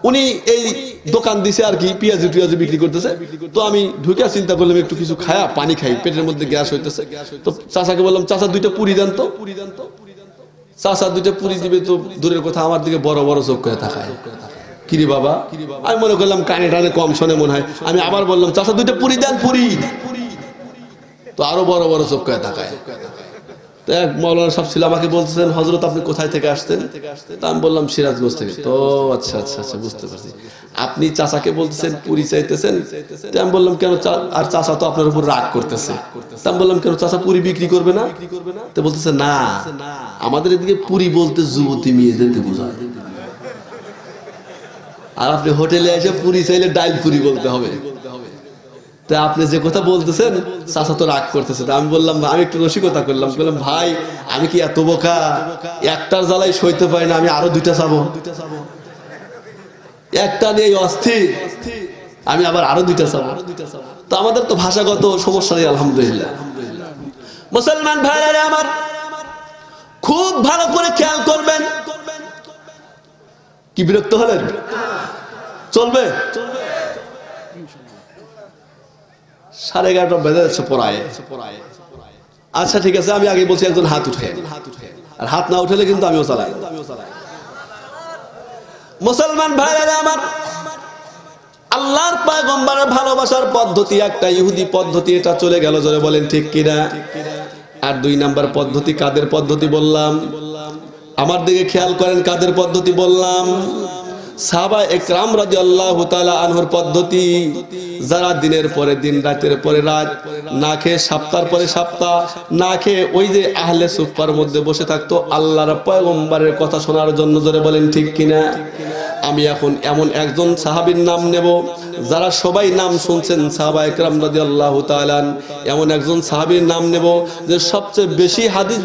উনি এই দোকান দিছে আর কি, পেঁয়াজু টিয়াজু বিক্রি করতেছে। তো আমি ঢুকে চিন্তা করলাম একটু কিছু খায়া পানি খাই, পেটের মধ্যে গ্যাস হইতেছে। তো চাচাকে বললাম চাচা দুইটা পুরি দেন তো। চাচা দুইটা পুরি দিবে তো দূরের কথা, আমার দিকে বড় বড় চোখ করে তাকায়, কিরে বাবা? আমি মনে করলাম কানে টানে কম শোনে মনে হয়। আমি আবার বললাম চাচা দুইটা পুরি দেন, পুরি। তো আরো বড় বড় চোখ করে তাকায়। তো এক মৌলানা সাহেব ছিল, আমাকে বলতেছেন হযরত আপনি কোথায় থেকে আসতেন? তা আমি বললাম সিরাজগঞ্জ থেকে। তো আচ্ছা আচ্ছা আচ্ছা বুঝতে পারছি, আপনি চাচাকে বলতেছেন পুরি চাইতেছেন। তো আমি বললাম কেন? আর চাচা তো আপনার উপর রাগ করতেছে। তা আমি বললাম কেন, চাচা পুরি বিক্রি করবে না? তো বলতেছে না, আমাদের এদিকে পুরি বলতে যুবতী মেয়েদেরকে বোঝায়, আর আপনি হোটেলে এসে পুরি চাইলে ডাইল পুরি বলতে হবে। তা আপনি যে কথা বলতেছেন চাচা তো রাগ করতেছে। আমি বললাম, আমি একটু রসিকতা করলাম, বললাম ভাই আমি কি এত বোকা? একটার জ্বালাই সইতে পারি না, আমি আরো দুইটা চাবো? একটা নিয়ে অস্থির। আমি আবার আরো 2টা চাবো। তো আমাদের তো ভাষাগত সমস্যা নেই আলহামদুলিল্লাহ। মুসলমান ভাইরা আমার খুব ভালো করে খেয়াল করবেন। কি বিরক্ত হলেন? চলবে 11:30 বেজে যাচ্ছে পড়ায়। আচ্ছা ঠিক আছে, আমি আগে বলছি একজন হাত উঠে, আর হাত না উঠলে কিন্তু আমিও চালাই। মুসলমান ভাইরা আমার আল্লাহর পয়গম্বরের ভালোবাসার পদ্ধতি একটা ইহুদি পদ্ধতি, এটা চলে গেল, জোরে বলেন ঠিক কিনা। আর 2 নাম্বার পদ্ধতি কাদের পদ্ধতি বললাম? আমার দিকে খেয়াল করেন, কাদের পদ্ধতি বললাম? সাহাবা একরাম রাদিয়াল্লাহু তাআলা আনহুর পদ্ধতি। যারা দিনের পরে দিন রাতের পরে রাত না খেয়ে সপ্তাহের পরে সপ্তাহ না খেয়ে ওই যে আহলে সুফার মধ্যে বসে থাকতো আল্লাহর পয়গম্বরের কথা শোনার জন্য, জোরে বলেন ঠিক কিনা। আমি এখন এমন একজন সাহাবীর নাম নেব, যারা সবাই নাম শুনছেন সাহাবা একরাম রাদিয়াল্লাহু তাআলা, এমন একজন সাহাবীর নাম নেব যে সবচেয়ে বেশি হাদিস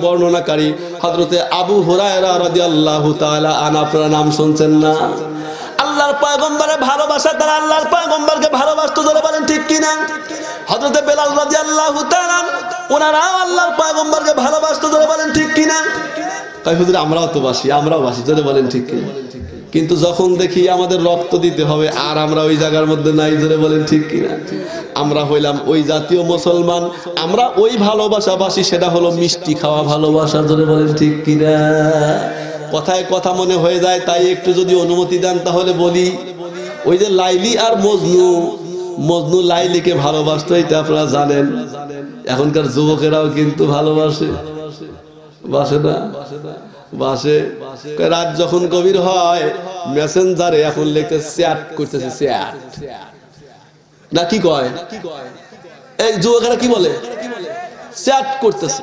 বর্ণনাকারী হযরতে আবু হুরায়রা রাদিয়াল্লাহু তাআলা আন। আপনারা নাম শুনছেন না? আল্লাহর পয়গম্বরের ভালোবাসা, তারা আল্লাহর পয়গম্বরকে ভালোবাসতো, জোরে বলেন ঠিক কিনা। হযরতে বেলাল রাদিয়াল্লাহু তাআলা ওনারাও আল্লাহর পয়গম্বরকে ভালোবাসতো, জোরে বলেন ঠিক কিনা। তাই হুজুর আমরাও তো বাসি, আমরাও বাসি, জোরে বলেন ঠিক কিনা। কিন্তু যখন দেখি আমাদের রক্ত দিতে হবে আর আমরা ওই জায়গার মধ্যে নাই, জোরে বলেন ঠিক কিনা। আমরা হইলাম ওই জাতীয় মুসলমান, আমরা ওই ভালোবাসা বাসি, সেটা হলো মিষ্টি খাওয়া ভালোবাসা, জোরে বলেন ঠিক কিনা। কথায় কথা মনে হয়ে যায়, তাই একটু যদি অনুমতি দেন তাহলে বলি। ওই যে লাইলি আর মজনু লাইলিকে ভালোবাসতো, এটা আপনারা জানেন। এখনকার যুবকেরাও কিন্তু ভালোবাসে, বাসে না? বাসে। রাত যখন গভীর হয় মেসেঞ্জারে এখন লিখতে চ্যাট করতেছে, চ্যাট না কি কয়? এই যুবকেরা কি বলে? চ্যাট করতেছে।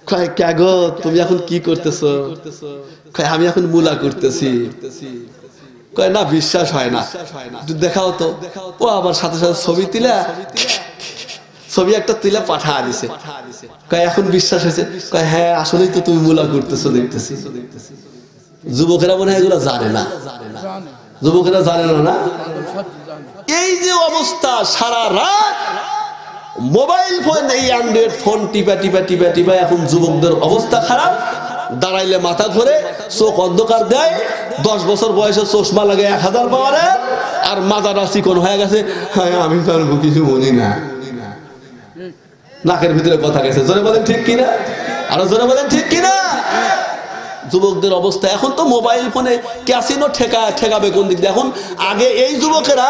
কয় কে গো তুমি এখন কি করতেছো? কয় আমি এখন মুলা করতেছি। কয় না বিশ্বাস হয় না, একটু দেখাও তো। ও আবার সাথে সাথে ছবি একটা তুলে পাঠা দিছে। কয় এখন বিশ্বাস হয়েছে? কয় হ্যাঁ আসলেই তো তুমি মুলা করতেছো দেখতেছি। যুবকেরা মনে হয় এগুলো জানে না, যুবকেরা জানে না। এই যে অবস্থা, সারা রাত মোবাইল ফোন, এই অ্যান্ড্রয়েড ফোন টিপা টিপা টিপা টিপা এখন যুবকদের অবস্থা খারাপ। দাঁড়াইলে মাথা ধরে, চোখ অন্ধকার দেয়, 10 বছর বয়সে চশমা লাগে 1000 পাওয়ারে, আর মাথাটা চিকন হয়ে গেছে। হ্যাঁ আমি তো আর কিছু বলি না, নাকের ভিতরে কথা গেছে, জোরে বলেন ঠিক কিনা। আরো জোরে বলেন ঠিক কিনা। যুবকদের অবস্থা এখন তো মোবাইল ফোনে ক্যাসিনো ঠেকাবে কোন দিক দিয়ে। এখন আগে এই যুবকেরা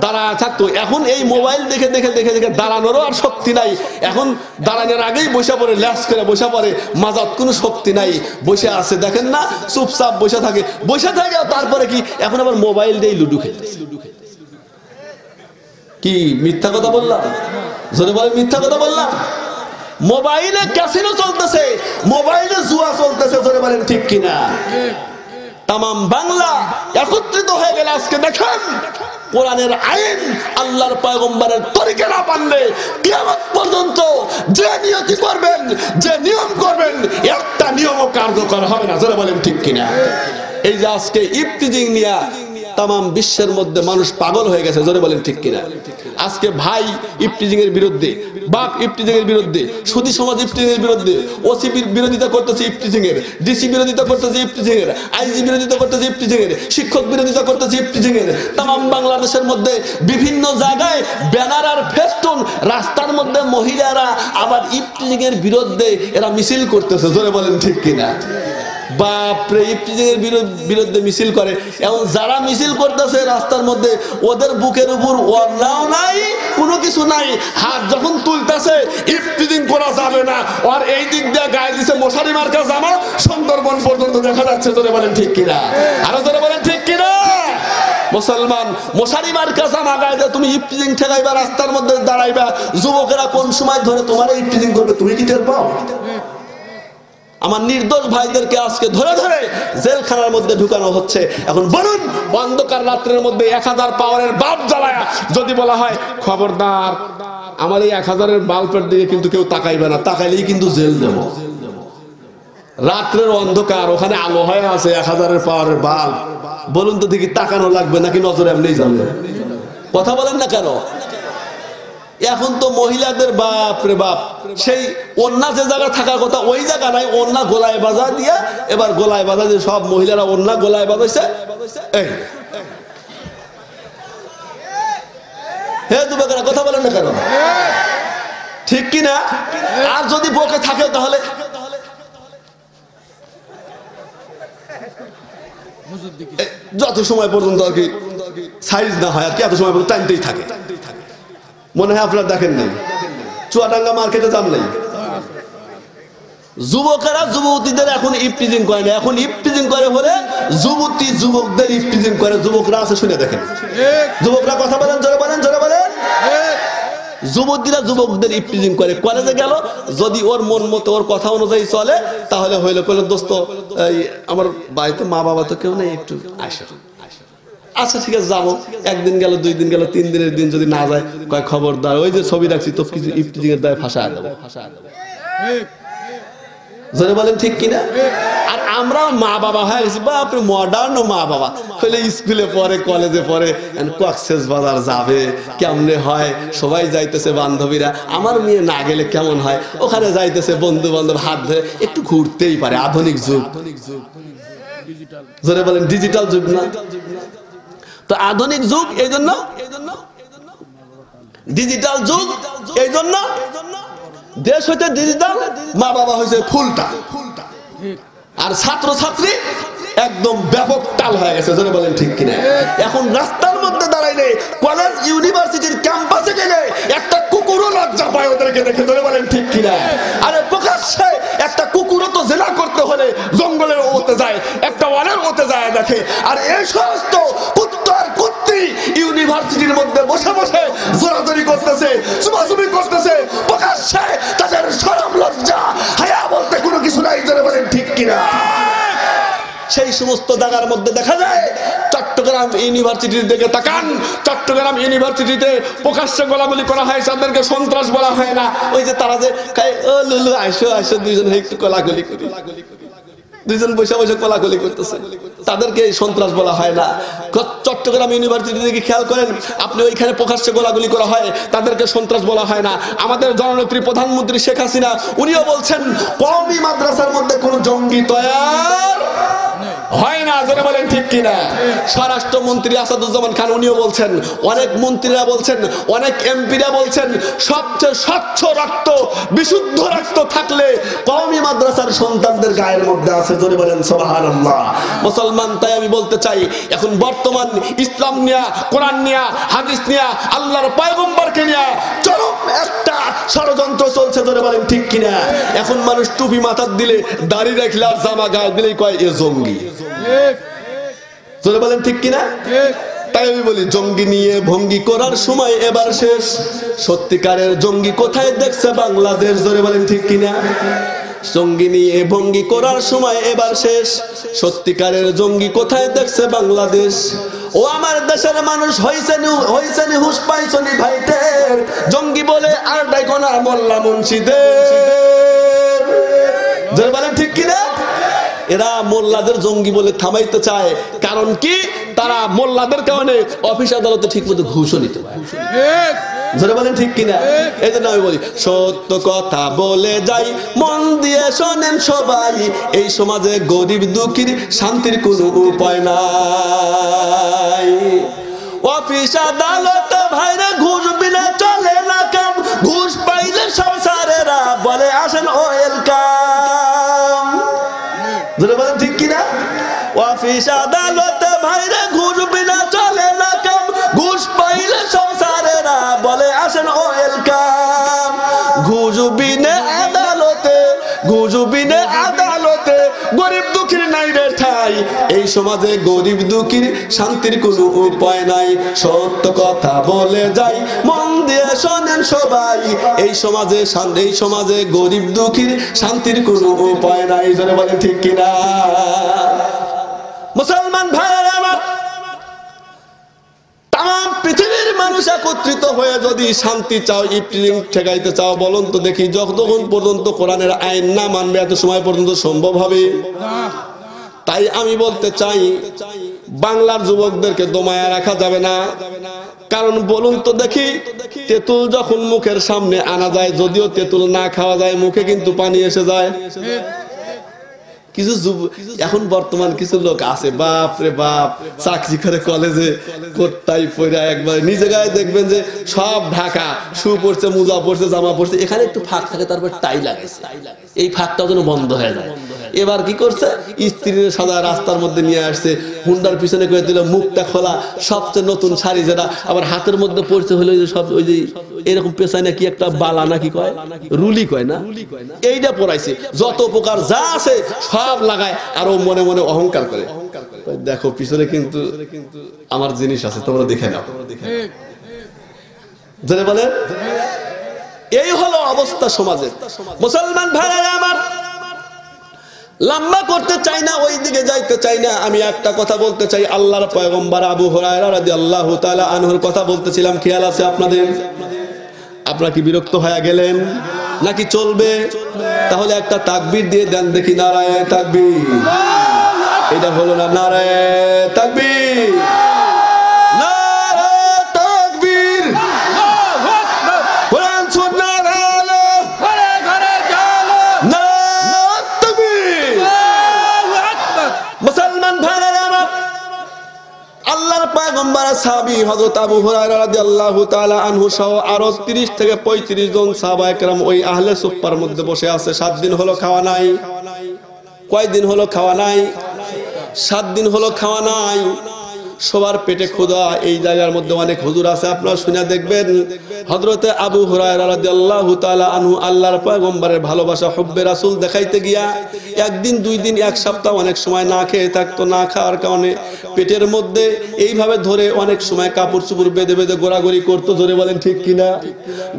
দাঁড়ায় থাকতো, এখন এই মোবাইল দেখে দেখে দেখে দেখে দাঁড়ানোরও আর শক্তি নাই। এখন দাঁড়ানোর আগেই বসে পড়ে, ল্যাস করে বসে পড়ে, মাজাত কোনো শক্তি নাই, বসে আছে দেখেন না, চুপচাপ বসে থাকে। তারপরে কি এখন আবার মোবাইল দিয়ে লুডু খেলছে। কি মিথ্যা কথা বললাম? জোরে বলেন মিথ্যা কথা বললাম? মোবাইলে ক্যাসিনো চলতেছে, মোবাইলে জুয়া চলতেছে, জোরে বলেন ঠিক কিনা। তামাম বাংলা একত্রিত হয়ে গেল। আজকে দেখেন কোরআনের আইন, আল্লাহর পয়গম্বরের তরিকা না পারলে কিয়ামত পর্যন্ত যে নিয়তি করবেন, যে নিয়ম করবেন, একটা নিয়মও কার্যকর হবে না, জোরে বলেন ঠিক কিনা। এই যে আজকে ইফতিজিং নিয়ে তামাম বিশ্বের মধ্যে মানুষ পাগল হয়ে গেছে, জোরে বলেন ঠিক কিনা। আজকে ভাই ইফতিজিং এর বিরুদ্ধে, বাপ ইফতিজিং এর বিরুদ্ধে, সুধী সমাজ ইফতিজিং এর বিরুদ্ধে, ওসি বিরোধিতা করতেছে ইফতিজিং এর, ডিসি বিরোধিতা করতেছে ইফতিজিং এর, আইজি বিরোধিতা করতেছে ইফতিজিং এর, শিক্ষক বিরোধিতা করতেছে ইফতিজিং এর। তামাম বাংলাদেশের মধ্যে বিভিন্ন জায়গায় ব্যানার আর ফেস্টুন, রাস্তার মধ্যে মহিলারা আবার ইফতিজিং এর বিরুদ্ধে এরা মিছিল করতেছে, জোরে বলেন ঠিক কিনা। বাপরে, ইফতিজিং এর বিরুদ্ধে মিছিল করে। এবং যারা মিছিল করতেছে রাস্তার মধ্যে, ওদের বুকের উপর ওড়নাও নাই, কোনো কিছু নাই, হাত যখন তুলতেছে ইফতিজিং করা যাবে না, আর এই দিক দিয়ে গায়ে দিছে মশারি মার্কা জামা, সুন্দরবন পর্যন্ত দেখা যাচ্ছে, জোরে বলেন ঠিক কিনা। আরো জোরে বলেন ঠিক কিনা। মুসলমান মশারি মার্কা জামা গায়ে দিয়ে তুমি ইফতিজিং ঠেকাইবা, রাস্তার মধ্যে দাঁড়াইবা, যুবকেরা কোন সময় ধরে তোমার ইফতিজিং করবে তুমি কি টের পাও? আমার নির্দোষ ভাইদেরকে আজকে ধরে ধরে জেলখানার মধ্যে ঢুকানো হচ্ছে। এখন বলুন, অন্ধকার রাত্রের মধ্যে 1000 পাওয়ারের বাল্ব জ্বালায়া যদি বলা হয় খবরদার আমার এই 1000-এর বাল্বের দিকে কিন্তু কেউ তাকাইবে না, তাকাইলেই কিন্তু জেল দেব, রাত্রের অন্ধকার, ওখানে আলো হয়ে আছে 1000-এর পাওয়ারের বাল্ব। বলুন তো দেখি তাকানো লাগবে নাকি নজর এমনি যাবে? কথা বলেন না কেন? এখন তো মহিলাদের বাপ রে বাপ, সেই ওন্না যে জায়গা থাকার কথা ওই জায়গা নাই, ওন্না গোলায় বাজা দিয়া, এবার গোলায় বাজা দিয়ে সব মহিলারা ওন্না গোলায় বাজাইছে। এই হে যুবকেরা কথা বলেন না কেন? ঠিক কি না? আর যদি বকে থাকে তাহলে যত সময় পর্যন্ত আর কি সাইজ না হয় আর কি, এত সময় পর্যন্ত টানতেই থাকে। মনে হয় আপনারা দেখেন নাই, চুয়াডাঙ্গা মার্কেটে যান নাই? যুবকেরা যুবতীদের এখন ইফটিজিং করে না, এখন ইফটিজিং করে হলে যুবতী যুবকদের ইফটিজিং করে। যুবকরা আছে শুনে দেখেন, যুবকরা কথা বলেন, জোরে বলেন, জোরে বলেন। যুবতীরা যুবকদের ইফটিজিং করে। কলেজে গেল, যদি ওর মন মতো ওর কথা অনুযায়ী চলে তাহলে হইলো, বলে দোস্ত এই আমার বাড়িতে মা বাবা তো কেউ নেই, একটু আসো। আচ্ছা ঠিক আছে যাবো। একদিন গেল, 2 দিন গেল, 3 দিনের দিন যদি না যায়, কয় খবরদার ওই যে ছবি রাখছি তো কিছু ইফটিজিং এর দায় ফাঁসায় দেবো। জোরে বলেন ঠিক কিনা? আর আমরা মা বাবা হয়ে গেছি, বাপরে মডার্ন মা বাবা হইলে স্কুলে পড়ে, কলেজে পড়ে, কক্সেস বাজার যাবে কেমনে হয়, সবাই যাইতেছে বান্ধবীরা, আমার মেয়ে না গেলে কেমন হয়, ওখানে যাইতেছে বন্ধু বান্ধব হাত ধরে, একটু ঘুরতেই পারে। আধুনিক যুগ, জোরে বলেন ডিজিটাল যুগ না? তো আধুনিক যুগ এই জন্য, ডিজিটাল যুগ এই জন্য, দেশ হইতে ডিজিটাল, মা বাবা হয়েছে ফুলটা, আর ছাত্র ছাত্রী একদম ব্যাপক টাল হয়ে গেছে। জোরে বলেন ঠিক কিনা? এখন রাস্তার মধ্যে দাঁড়াইলে, কলেজ ইউনিভার্সিটির ক্যাম্পাসে গেলে একটা কুকুরও লজ্জা পায় ওদেরকে দেখে। জোরে বলেন ঠিক কিনা? আরে প্রকাশ্যে একটা কুকুরও তো জেলা করতে হলে জঙ্গলের ওতে যায়, একটা ওয়ালের ওতে যায় দেখে। আর এই সমস্ত কুত্তার কুত্তি ইউনিভার্সিটির মধ্যে বসে বসে জোরাজোরি করতেছে, চুমাচুমি করতেছে, প্রকাশ্যে তাদের শরম লজ্জা হায়া বলতে কোনো কিছু নাই। জোরে বলেন ঠিক কিনা? সেই সমস্ত জায়গার মধ্যে দেখা যায়, চট্টগ্রাম ইউনিভার্সিটির দিকে তাকান, চট্টগ্রাম ইউনিভার্সিটিতে প্রকাশ্যে গোলাগুলি করা হয়, তাদেরকে সন্ত্রাস বলা হয় না। ওই যে তারা যে ও লুলু আইসো আইসো, দুইজন একটু গোলাগুলি করি, দুইজন বসে বসে কোলাকুলি করতেছে, তাদেরকে সন্ত্রাস বলা হয় না। চট্টগ্রাম ইউনিভার্সিটি থেকে খেয়াল করেন আপনি, ওইখানে প্রকাশ্যে গোলাগুলি করা হয়, তাদেরকে সন্ত্রাস বলা হয় না। আমাদের জননেত্রী প্রধানমন্ত্রী শেখ হাসিনা উনিও বলছেন কওমি মাদ্রাসার মধ্যে কোনো জঙ্গি তৈরি হয় না। জোরে বলেন ঠিক কিনা? স্বরাষ্ট্রমন্ত্রী আসাদুজ্জামান খান উনিও বলছেন, অনেক মন্ত্রীরা বলছেন, অনেক এমপিরা বলছেন, সবচেয়ে স্বচ্ছ রক্ত, বিশুদ্ধ রক্ত থাকলে কওমি মাদ্রাসার সন্তানদের গায়ের মধ্যে আছে। জোরে বলেন সুবহানাল্লাহ। মুসলমান, তাই আমি বলতে চাই, এখন বর্তমান ইসলাম নিয়া, কোরআন নিয়া, হাদিস নিয়া, আল্লাহর পয়গম্বরকে নিয়া চরম একটা ষড়যন্ত্র চলছে। জোরে বলেন ঠিক কিনা? এখন মানুষ টুপি মাথার দিলে, দাড়ি রাখলে, আর জামা গায়ে দিলেই কয় এ জঙ্গি। জোরে বলেন ঠিক কিনা? তাই আমি বলি, জঙ্গি নিয়ে ভঙ্গি করার সময় এবার শেষ। সত্যিকারের জঙ্গি কোথায় দেখছে বাংলাদেশ? জোরে বলেন ঠিক কিনা? জঙ্গি নিয়ে ভঙ্গি করার সময় এবার শেষ। সত্যিকারের জঙ্গি কোথায় দেখছে বাংলাদেশ? ও আমার দেশের মানুষ, হইছেনি হুশ পাইছনি ভাইটের, জঙ্গি বলে আর ডাইকো না মোল্লা মুন্সিদের। জোরে বলেন ঠিক কিনা? এরা মোল্লাদের জঙ্গি বলে থামাইতে চায়, কারণ কি? তারা মোল্লাদের কারণে অফিস আদালতে ঠিক মতো ঘুষও নিতে পারে। জোরে বলেন ঠিক কিনা? এই জন্য আমি বলি, সত্য কথা বলে যাই, মন দিয়ে শোনেন সবাই, এই সমাজে গরিব দুঃখীর শান্তির কোনো উপায় নাই। অফিস আদালতে ভাইরা ঘুষ বিনা চলে না কাম, ঘুষ পাইলে সংসারেরা বলে আসেন ওয়েলকাম। জোরে বলেন ঠিক কিনা? অফিস আদালতে ভাইরা ঘুষ বিনা চলে না কাম, ঘুষ পাইলে সংসারেরা বলে আসেন ওয়েলকাম। ঘুষ বিনে আদালতে, ঘুষ বিনে আদালতে গরিব দুঃখীর নাই রে ঠাই, এই সমাজে গরিব দুঃখীর শান্তির কোনো উপায় নাই। সত্য কথা বলে যাই, মন দিয়ে শোনেন সবাই, এই সমাজে গরিব দুঃখীর শান্তির কোনো উপায় নাই। জোরে বলেন ঠিক কিনা? মুসলমান ভাইরা আমার, তাম পৃথিবীর মানুষ মানুষ একত্রিত হয়ে যদি শান্তি চাও, ইফটিজিং ঠেকাইতে চাও, বলুন তো দেখি যতক্ষণ পর্যন্ত কোরআনের আইন না মানবে এত সময় পর্যন্ত সম্ভব হবে? তাই আমি বলতে চাই বাংলার যুবকদেরকে দমায়া রাখা যাবে না। কারণ বলুন তো দেখি, তেঁতুল যখন মুখের সামনে আনা যায়, যদিও তেঁতুল না খাওয়া যায়, মুখে কিন্তু পানি এসে যায়। কিছু এখন বর্তমান কিছু লোক আছে, বাপ রে বাপ, চাকরি করে কলেজে কোটটাই পরে একবার নিজে গায়ে দেখবেন যে সব ঢাকা, শু পড়ছে, মোজা পড়ছে, জামা পড়ছে, এখানে একটু ফাঁক থাকে, তারপর টাই লাগাইছে, এই ফাঁকটা যেন বন্ধ হয়ে যায়। এবার কি করছে, স্ত্রীর সাদা রাস্তার মধ্যে নিয়ে আসছে, হুন্ডার পিছনে করে দিল, মুখটা খোলা, সবচেয়ে নতুন শাড়ি যেটা, আবার হাতের মধ্যে পড়ছে হলো সব ওই যে এরকম পেছায় নাকি একটা বালা নাকি কয়, রুলি কয় না, এইটা পরাইছে, যত প্রকার যা আছে সব লাগায়, আর ও মনে মনে অহংকার করে, দেখো পিছনে কিন্তু আমার জিনিস আছে, তোমরা দেখে নাও। জেনে বলে এই হলো অবস্থা সমাজের। মুসলমান ভাইরা আমার, লম্বা করতে চাই না, ওই দিকে যাইতে চাই না, আমি একটা কথা বলতে চাই। আল্লাহর পয়গম্বর আবু হুরায়রা রাদিয়াল্লাহু তাআলা আনহুর কথা বলতেছিলাম, খেয়াল আছে আপনাদের? আপনারা কি বিরক্ত হয়ে গেলেন নাকি চলবে? তাহলে একটা তাকবীর দিয়ে দেন দেখি, নারায়ে তাকবীর। এটা হলো না, নারায়ে তাকবীর, নারায়ে তাকবীর, কোরআন সুন্নাহ আলো, ঘরে ঘরে জালো, নারায়ে তাকবীর। মুসলমান ভাইরা আমার, আল্লাহর পয়গম্বর সাহাবী হযরত আবু হুরায়রা রাদিয়াল্লাহু তাআলা আনহু সহ আরো 30 থেকে 35 জন সাহাবায়ে কেরাম ওই আহলে সুফফার মধ্যে বসে আছে। 7 দিন হলো খাওয়া নাই। কয় দিন হলো খাওয়া নাই? 7 দিন হলো খাওয়া নাই। সবার পেটে ক্ষুধা। এই জায়গার মধ্যে অনেক হুজুর আছে, আপনারা শুনে দেখবেন। হযরতে আবু হুরায়রা রাদিয়াল্লাহু তাআলা আনহু আল্লাহর পয়গম্বরের ভালোবাসা, হুব্বে রাসূল দেখাইতে গিয়া একদিন, 2 দিন, 1 সপ্তাহ অনেক সময় না খেয়ে থাকতো। না খাওয়ার কারণে পেটের মধ্যে এইভাবে ধরে অনেক সময় কাপড় চোপড় বেঁধে বেঁধে গোড়াগড়ি করতো। জোরে বলেন ঠিক কিনা?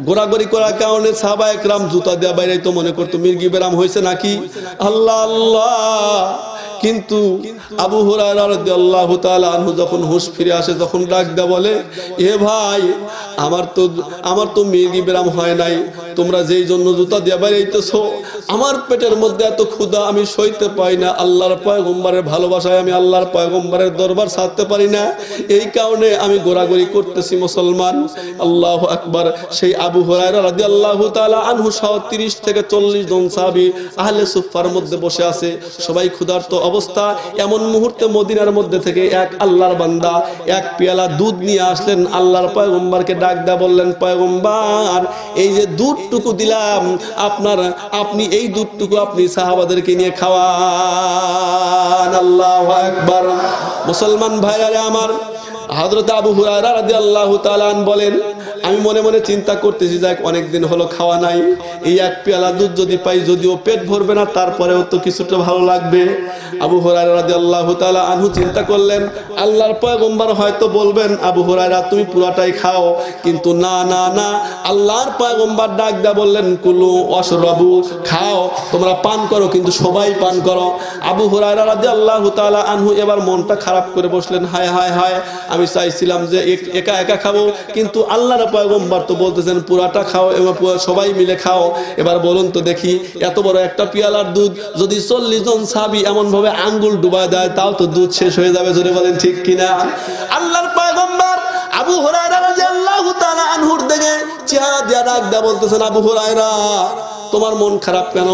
গোড়াগড়ি করার কারণে সাহাবায়ে কেরাম জুতা দেয়া বাইরে তো মনে করতো মির্গি বেরাম হয়েছে নাকি। আল্লাহ আল্লাহ। কিন্তু আবু হুরায়রা রাদিয়াল্লাহু তাআলা আনহু যখন হুঁশ ফিরে আসে, যখন ডাক দেয়া বলে, এ ভাই, আমার তো মির্গি বেরাম হয় নাই, তোমরা যেই জন্য জুতা দিয়া বাইরেইতেছো, আমার পেটের মধ্যে এত ক্ষুধা আমি সইতে পাই না। আল্লাহর পয়গম্বরের ভালোবাসায় আমি আল্লাহর পয়গম্বরের দরবার ছাড়তে পারি না, এই কারণে আমি গোড়াগড়ি করতেছি। মুসলমান, আল্লাহু আকবার। সেই আবু হুরায়রা রাদিয়াল্লাহু তাআলা আনহু সহ 30 থেকে 40 জন সাহাবী আহলে সুফফার মধ্যে বসে আছে, সবাই ক্ষুধার্ত অবস্থা। এমন মুহূর্তে মদিনার মধ্যে থেকে এক আল্লাহর বান্দা এক পেয়ালা দুধ নিয়ে আসলেন। আল্লাহর পয়গম্বরকে ডাক দেয়া বললেন, পয়গম্বর, এই যে দুধটুকু দিলাম আপনি এই দুধটুকু আপনি সাহাবাদেরকে নিয়ে খাওয়ান। আল্লাহু আকবার। মুসলমান ভাইরা আমার, হযরত আবু হুরায়রা রাদিয়াল্লাহু তাআলা বলেন, আমি মনে মনে চিন্তা করতেছি, যাক অনেকদিন হলো খাওয়া নাই, এই এক পেয়ালা দুধ যদি পাই, যদিও পেট ভরবে না, তারপরেও তো কিছুটা ভালো লাগবে। আবু হুরায়রা রাদিয়াল্লাহু তাআলা আনহু চিন্তা করলেন, আল্লাহর পয়গম্বর হয়তো বলবেন, আবু হুরায়রা তুমি পুরাটাই খাও, কিন্তু না না না, আল্লাহর পয়গম্বর ডাক দেয়া বললেন, কুলু ওয়াশরাবু, খাও, তোমরা পান করো, কিন্তু সবাই পান করো। আবু হুরায়রা রাদিয়াল্লাহু তাআলা আনহু এবার মনটা খারাপ করে বসলেন, হায় হায় হায়, আমি চাইছিলাম যে একা একা খাবো, কিন্তু আল্লাহর পয়গম্বর তো বলতেছেন পুরাটা খাও এবং সবাই মিলে খাও। এবার বলুন তো দেখি, এত বড় একটা পেয়ালার দুধ যদি 40 জন সাহাবী এমন ভাবে আঙ্গুল ডুবায় দেয়, তাও তো দুধ শেষ হয়ে যাবে। জোরে বলেন ঠিক কিনা? আল্লাহর পয়গম্বর আবু হুরায়রা রাদিয়াল্লাহু তাআলা আনহুর দিকে চেহারা দিয়া ডাক দেয়া বলতেছেন, আবু হুরায়রা, তোমার মন খারাপ কেন?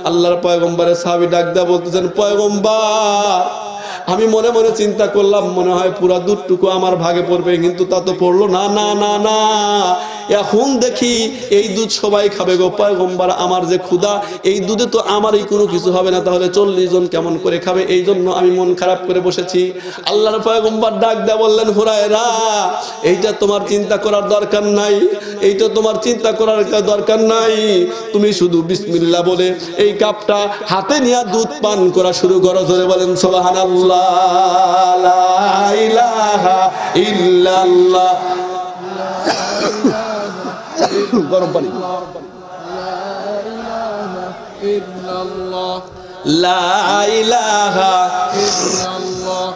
আল্লাহর পয়গম্বরের সাহাবী ডাক দেয়া বলতেছেন, পয়গম্বর, আমি মনে মনে চিন্তা করলাম, মনে হয় পুরা দুধটুকু আমার ভাগে পড়বে, কিন্তু তা তো পড়লো না। না না না, এখন দেখি এই দুধ সবাই খাবে গো পয়গম্বর, আমার যে ক্ষুধা, এই দুধে তো আমারই কোনো কিছু হবে না, তাহলে 40 জন কেমন করে খাবে? এই জন্য আমি মন খারাপ করে বসেছি। আল্লাহর পয়গম্বর ডাক দেয়া বললেন, হুরায়রা, এইটা তোমার চিন্তা করার দরকার নাই, এইটা তোমার চিন্তা করার দরকার নাই, তুমি শুধু বিসমিল্লাহ বলে এই কাপটা হাতে নিয়ে দুধ পান করা শুরু করো। জোরে বলেন সুবহানাল্লাহ। লা ইলাহা ইল্লাল্লাহ। গরম পানি। লা ইলাহা ইল্লাল্লাহ।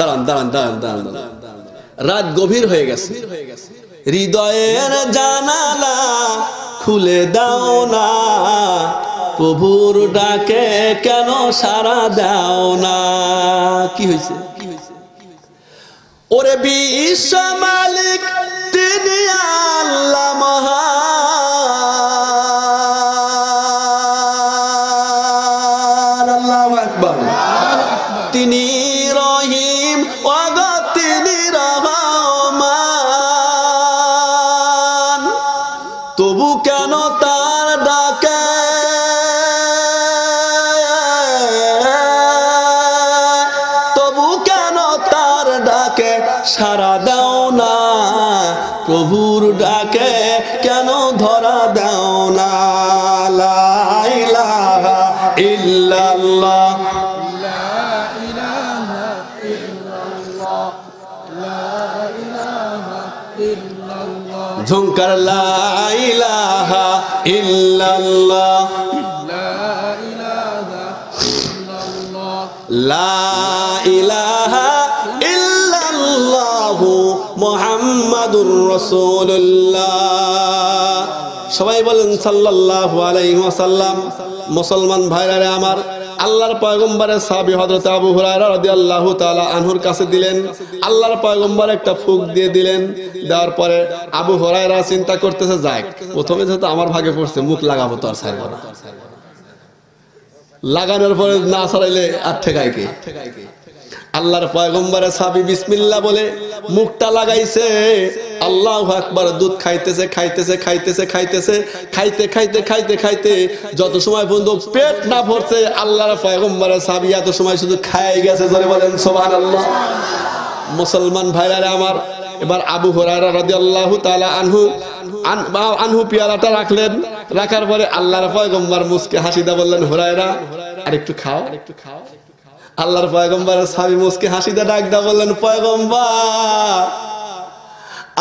দাঁড়ান দাঁড়ান দাঁড়ান দাঁড়ান, রাত গভীর হয়ে গেছে, হৃদয়ের জানালা খুলে দাও না, প্রভুর ডাকে কেন সাড়া দাও না। কি হয়েছে? ওরে বিশ্ব মালিক তিনি আল্লাহ মহান, আল্লাহু আকবার। তিনি রহিম ওগো তিনি রহমান, তবু কেন তার ডাকে সাড়া দাও না, প্রভুর ডাকে কেন ধরা দাও না। লা ইলাহা ইল্লাল্লাহ, লা ইলাহা ইল্লাল্লাহ, লা ইলাহা ইল্লাল্লাহ, ঝুমকার লা ইলাহা ইল্লাল্লাহ, লা ইলাহা ইল্লাল্লাহ, লা ইলাহা মুহাম্মাদুর রাসূলুল্লাহ। সবাই বলেন সাল্লাল্লাহু আলাইহি ওয়াসাল্লাম। মুসলমান ভাইরা আমার, আল্লাহর পয়গম্বরের সাহাবী হযরত আবু হুরায়রা রাদিয়াল্লাহু তাআলা আনহুর কাছে দিলেন। আল্লাহর পয়গম্বর একটা ফুঁক দিয়ে দিলেন। দেওয়ার পরে আবু হুরায়রা চিন্তা করতেছে, যাক প্রথমে যেহেতু আমার ভাগে পড়ছে, মুখ লাগাবো তো আর ছাড়বো না। লাগানোর পরে না ছাড়াইলে আর ঠেকায় কে? আল্লাহর পয়গম্বরের সাহাবী বিসমিল্লাহ বলে মুখটা লাগাইছে। আল্লাহু আকবার। দুধ খাইতেছে খাইতেছে খাইতেছে খাইতেছে খাইতে খাইতে খাইতে খাইতে যত সময় পর্যন্ত পেট না ভরছে, আল্লাহর পয়গম্বরের সাহাবী এত সময় শুধু খাই গেছে। জোরে বলেন সুবহানাল্লাহ। মুসলমান ভাইরা আমার, এবার আবু হুরায়রা রাদিয়াল্লাহু তাআলা আনহু পেয়ালাটা রাখলেন। রাখার পরে আল্লাহর পয়গম্বর মুস্কে হাসি দিয়ে বললেন, হুরায়রা আরেকটু খাও, আরেকটু খাও। আল্লাহর পয়গম্বরের সাহাবী মুস্কে হাসি দিয়ে ডাক দিয়ে বললেন, পয়গম্বর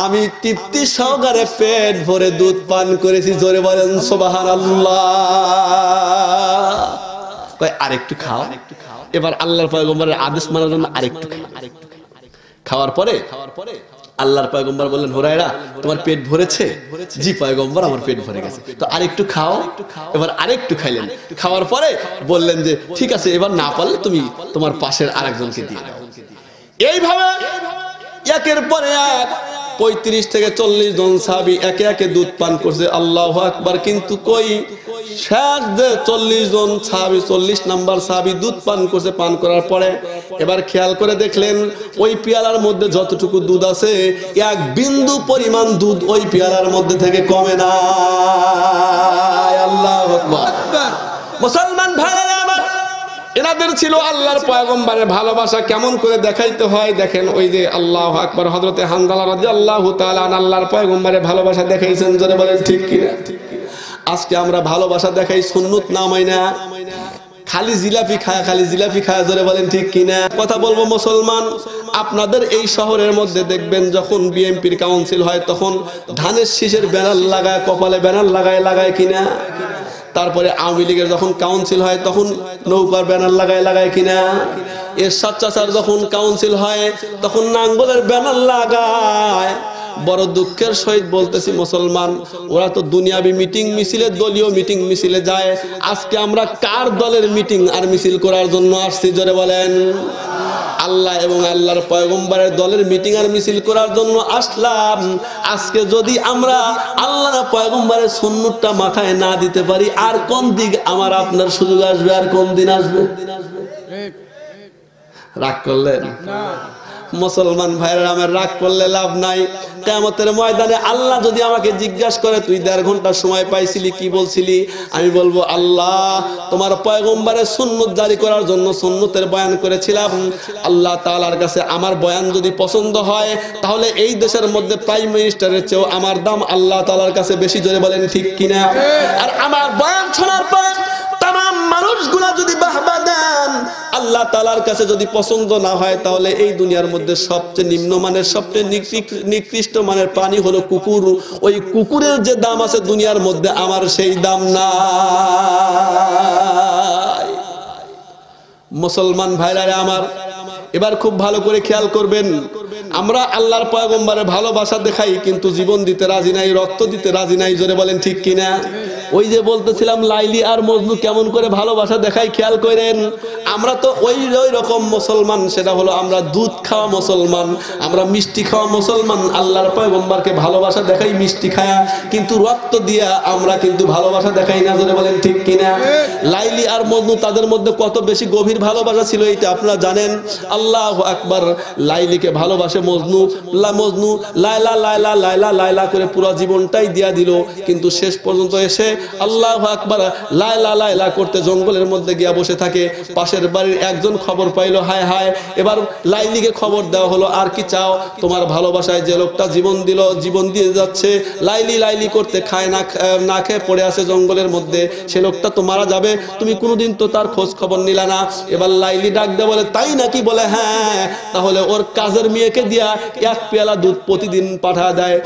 আমি তৃপ্তি সহকারে পেট ভরে দুধ পান করেছি। জোরে বলেন সুবহানাল্লাহ। কয় আরেকটু খাও। এবার আল্লাহর পয়গম্বরের আদেশ মানার জন্য আরেকটু খাওয়ার পরে আল্লাহর পয়গম্বর বললেন, হুরায়রা তোমার পেট ভরেছে? জি পয়গম্বর, আমার পেট ভরে গেছে। তো আরেকটু খাও। এবার আরেকটু খাইলেন। খাওয়ার পরে বললেন যে ঠিক আছে, এবার না পারলে তুমি তোমার পাশের আরেকজনকে দিয়ে দাও। এইভাবে একের পরে এক 35 থেকে 40 জন সাহাবী একে একে দুধ পান করছে। আল্লাহু আকবার। কিন্তু কই শেষ যে 40 জন সাহাবী, 40 নাম্বার সাহাবী দুধ পান করছে। পান করার পরে এবার খেয়াল করে দেখলেন ওই পেয়ালার মধ্যে যতটুকু দুধ আছে, এক বিন্দু পরিমাণ দুধ ওই পেয়ালার মধ্যে থেকে কমে না। আল্লাহু আকবার। মুসলমান ভাইরা আমার, এনাদের ছিল আল্লাহর পয়গম্বরের ভালোবাসা কেমন করে দেখাইতে হয়। দেখেন ওই যে আল্লাহু আকবার, হযরতে হানজালা রাদিয়াল্লাহু তাআলা আল্লাহর পয়গম্বরের ভালোবাসা দেখাইছেন। জোরে বলেন ঠিক কিনা? আজকে আমরা ভালোবাসা দেখাই সুন্নত না মাইনা, খালি জিলাপি খায়, খালি জিলাপি খায়। জোরে বলেন ঠিক কিনা? কথা বলবো মুসলমান, আপনাদের এই শহরের মধ্যে দেখবেন যখন বিএনপির কাউন্সিল হয় তখন ধানের শীষের ব্যানার লাগায়, কপালে ব্যানার লাগায় কিনা? তারপরে আওয়ামী লীগের যখন কাউন্সিল হয় তখন নৌকার ব্যানার লাগায় কিনা? এরশাদ চাচার যখন কাউন্সিল হয় তখন নাঙ্গলের ব্যানার লাগায়। বড় দুঃখের সহিত বলতেছি মুসলমান, ওরা তো দুনিয়াবি মিটিং মিছিলে, দলীয় মিটিং মিছিলে যায়। আজকে আমরা কার দলের মিটিং আর মিছিল করার জন্য আসছি? জোরে বলেন। আল্লাহ এবং আল্লাহর পয়গম্বরের দলের মিটিং আর মিছিল করার জন্য আসলাম। আজকে যদি আমরা আল্লাহর পয়গম্বরের সুন্নতটা মাথায় না দিতে পারি, আর কোন দিক আমার আপনার সুযোগ আসবে? আর কোন দিন আসবে? রাগ করলেন না মুসলমান ভাইরা আমার, রাগ করলে লাভ নাই। কিয়ামতের ময়দানে আল্লাহ যদি আমাকে জিজ্ঞাসা করে তুই 1.5 ঘন্টা সময় পাইছিলি, কি বলছিলি? আমি বলবো, আল্লাহ তোমার পয়গম্বরের সুন্নত জারি করার জন্য সুন্নতের বয়ান করেছিলাম। আল্লাহ তাআলার কাছে আমার বয়ান যদি পছন্দ হয় তাহলে এই দেশের মধ্যে প্রাইম মিনিস্টারের চেয়েও আমার দাম আল্লাহ তাআলার কাছে বেশি। জোরে বলেন ঠিক কিনা? আর আমার বয়ান শোনার পর তাম মানুষগুলা যদি বাহবা দেন, আল্লাহ তাআলার কাছে যদি পছন্দ না হয়, তাহলে এই দুনিয়ার মধ্যে সবচেয়ে নিম্নমানের, সবচেয়ে নিকৃষ্ট মানের প্রাণী হলো কুকুর। ওই কুকুরের যে দাম আছে দুনিয়ার মধ্যে, আমার সেই দাম নাই। মুসলমান ভাইরা আমার, এবার খুব ভালো করে খেয়াল করবেন, আমরা আল্লাহর পয়গম্বরে ভালোবাসা দেখাই কিন্তু জীবন দিতে রাজি নাই, রক্ত দিতে রাজি নাই। জোরে বলেন ঠিক কিনা? ওই যে বলতেছিলাম লাইলি আর মজনু কেমন করে ভালোবাসা দেখাই, খেয়াল করেন। আমরা তো ওই রকম মুসলমান, সেটা হলো আমরা দুধ খাওয়া মুসলমান, আমরা মিষ্টি খাওয়া মুসলমান। আল্লাহর পয়গম্বরকে ভালোবাসা দেখাই মিষ্টি খায়া, কিন্তু রক্ত দিয়া আমরা কিন্তু ভালোবাসা দেখাই না। জোরে বলেন ঠিক কিনা? লাইলি আর মজনু তাদের মধ্যে কত বেশি গভীর ভালোবাসা ছিল এটা আপনারা জানেন। আল্লাহু আকবার। লাইলিকে ভালোবাসে মজনু, মজনু লায়লা লায়লা লায়লা লায়লা করে পুরো জীবনটাই দিয়া দিল, কিন্তু শেষ পর্যন্ত এসে আল্লাহু আকবার লায়লা লায়লা করতে জঙ্গলের মধ্যে গিয়া বসে থাকে। পাশের বাড়ির একজন খবর পাইলো, হায় হায়। এবার লাইলিকে খবর দেওয়া হলো, আর কি চাও? তোমার ভালোবাসায় যে লোকটা জীবন দিল, জীবন দিয়ে যাচ্ছে, লাইলি লাইলি করতে খায় না খেয়ে পড়ে আছে জঙ্গলের মধ্যে, সে লোকটা তো মারা যাবে, তুমি কোনোদিন তো তার খোঁজ খবর নিলা না। এবার লাইলি ডাক দেয়, বলে তাই নাকি? বলে হ্যাঁ। তাহলে ওর কাজের মেয়েকে দিয়া এক পেয়ালা দুধ প্রতিদিন পাঠা দেয়।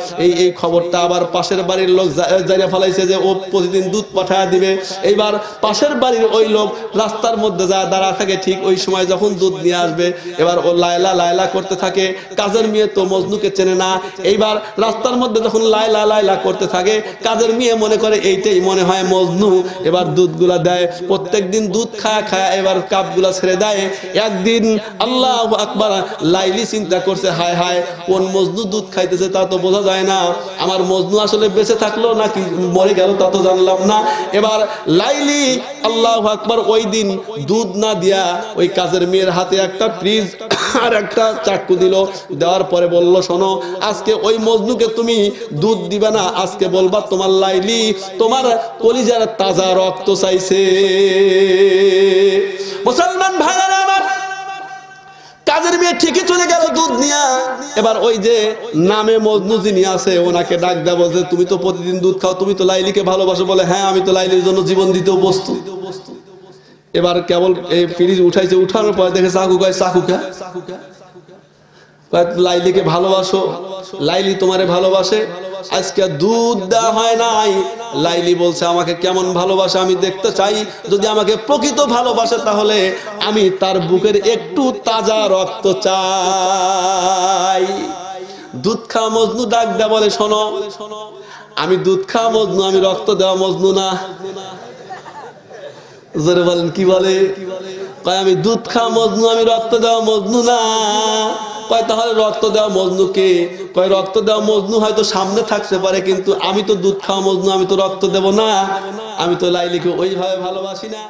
এই খবরটা আবার পাশের বাড়ির লোক জানিয়ে ফেলাইছে যে ও প্রতিদিন দুধ পাঠায় দিবে। এইবার পাশের বাড়ির ওই লোক রাস্তার মধ্যে যা দাঁড়া থাকে, ঠিক ওই সময় যখন দুধ নিয়ে আসবে, এবার ও লায়লা লায়লা করতে থাকে। কাজের মেয়ে তো মজনুকে চেনে না। এইবার রাস্তার মধ্যে যখন লায়লা লায়লা করতে থাকে, কাজের মেয়ে মনে করে এইটাই মনে হয় মজনু। এবার দুধগুলা দেয়, প্রত্যেকদিন দুধ খায়া খায়া এবার কাপগুলা ছেড়ে দেয়। একদিন আল্লাহু আকবার, লাইলি চিন্তা করছে, হায় হায়, কোন মজনু দুধ খাইতেছে তা তো বোঝা যায় না, আমার মজনু আসলে বেঁচে থাকলো নাকি মরে গেল তা তো জানলাম না। এবার লাইলি আল্লাহু আকবার ওই দিন দুধ না দিয়া ওই কাজের মেয়ের হাতে একটা ফ্রিজ আর একটা চাকু দিল। দেওয়ার পরে বলল, শোনো, আজকে ওই মজনুকে তুমি দুধ দিবে না, আজকে বলবা তোমার লাইলি তোমার কলিজার তাজা রক্ত চাইছে। মুসলমান ভাইরা আমার, কাজের মেয়ে ঠিকই চলে গেল দুধ নিয়া। এবার ওই যে নামে মজনু যিনি আছে ওনাকে ডাক দেয়া, বলছে তুমি তো প্রতিদিন দুধ খাও, তুমি তো লাইলিকে ভালোবাসো। বলে হ্যাঁ, আমি তো লাইলির জন্য জীবন দিতেও প্রস্তুত। এবার কেবল এই ফ্রিজ উঠাইছে, উঠানোর পর দেখে চাকু কয়, চাকু খা, লাইলিকে ভালোবাসো, লাইলি তোমারে ভালোবাসে, আজকে দুধ দেওয়া হয় নাই। লাইলি বলছে আমাকে কেমন ভালোবাসে আমি দেখতে চাই, যদি আমাকে প্রকৃত ভালোবাসে তাহলে আমি তার বুকের একটু তাজা রক্ত চাই। দুধ খাওয়া মজনু ডাক দেয়া বলে, শোনো, আমি দুধ খাওয়া মজনু, আমি রক্ত দেওয়া মজনু না। জোরে বলেন কি বলে? কয় আমি দুধ খাওয়া মজনু, আমি রক্ত দেওয়া মজনু না। কয় তাহলে রক্ত দেওয়া মজনু কে? কয় রক্ত দেওয়া মজনু হয়তো সামনে থাকতে পারে, কিন্তু আমি তো দুধ খাওয়া মজনু, আমি তো রক্ত দেব না, আমি তো লাইলিকে ওইভাবে ভালোবাসি না।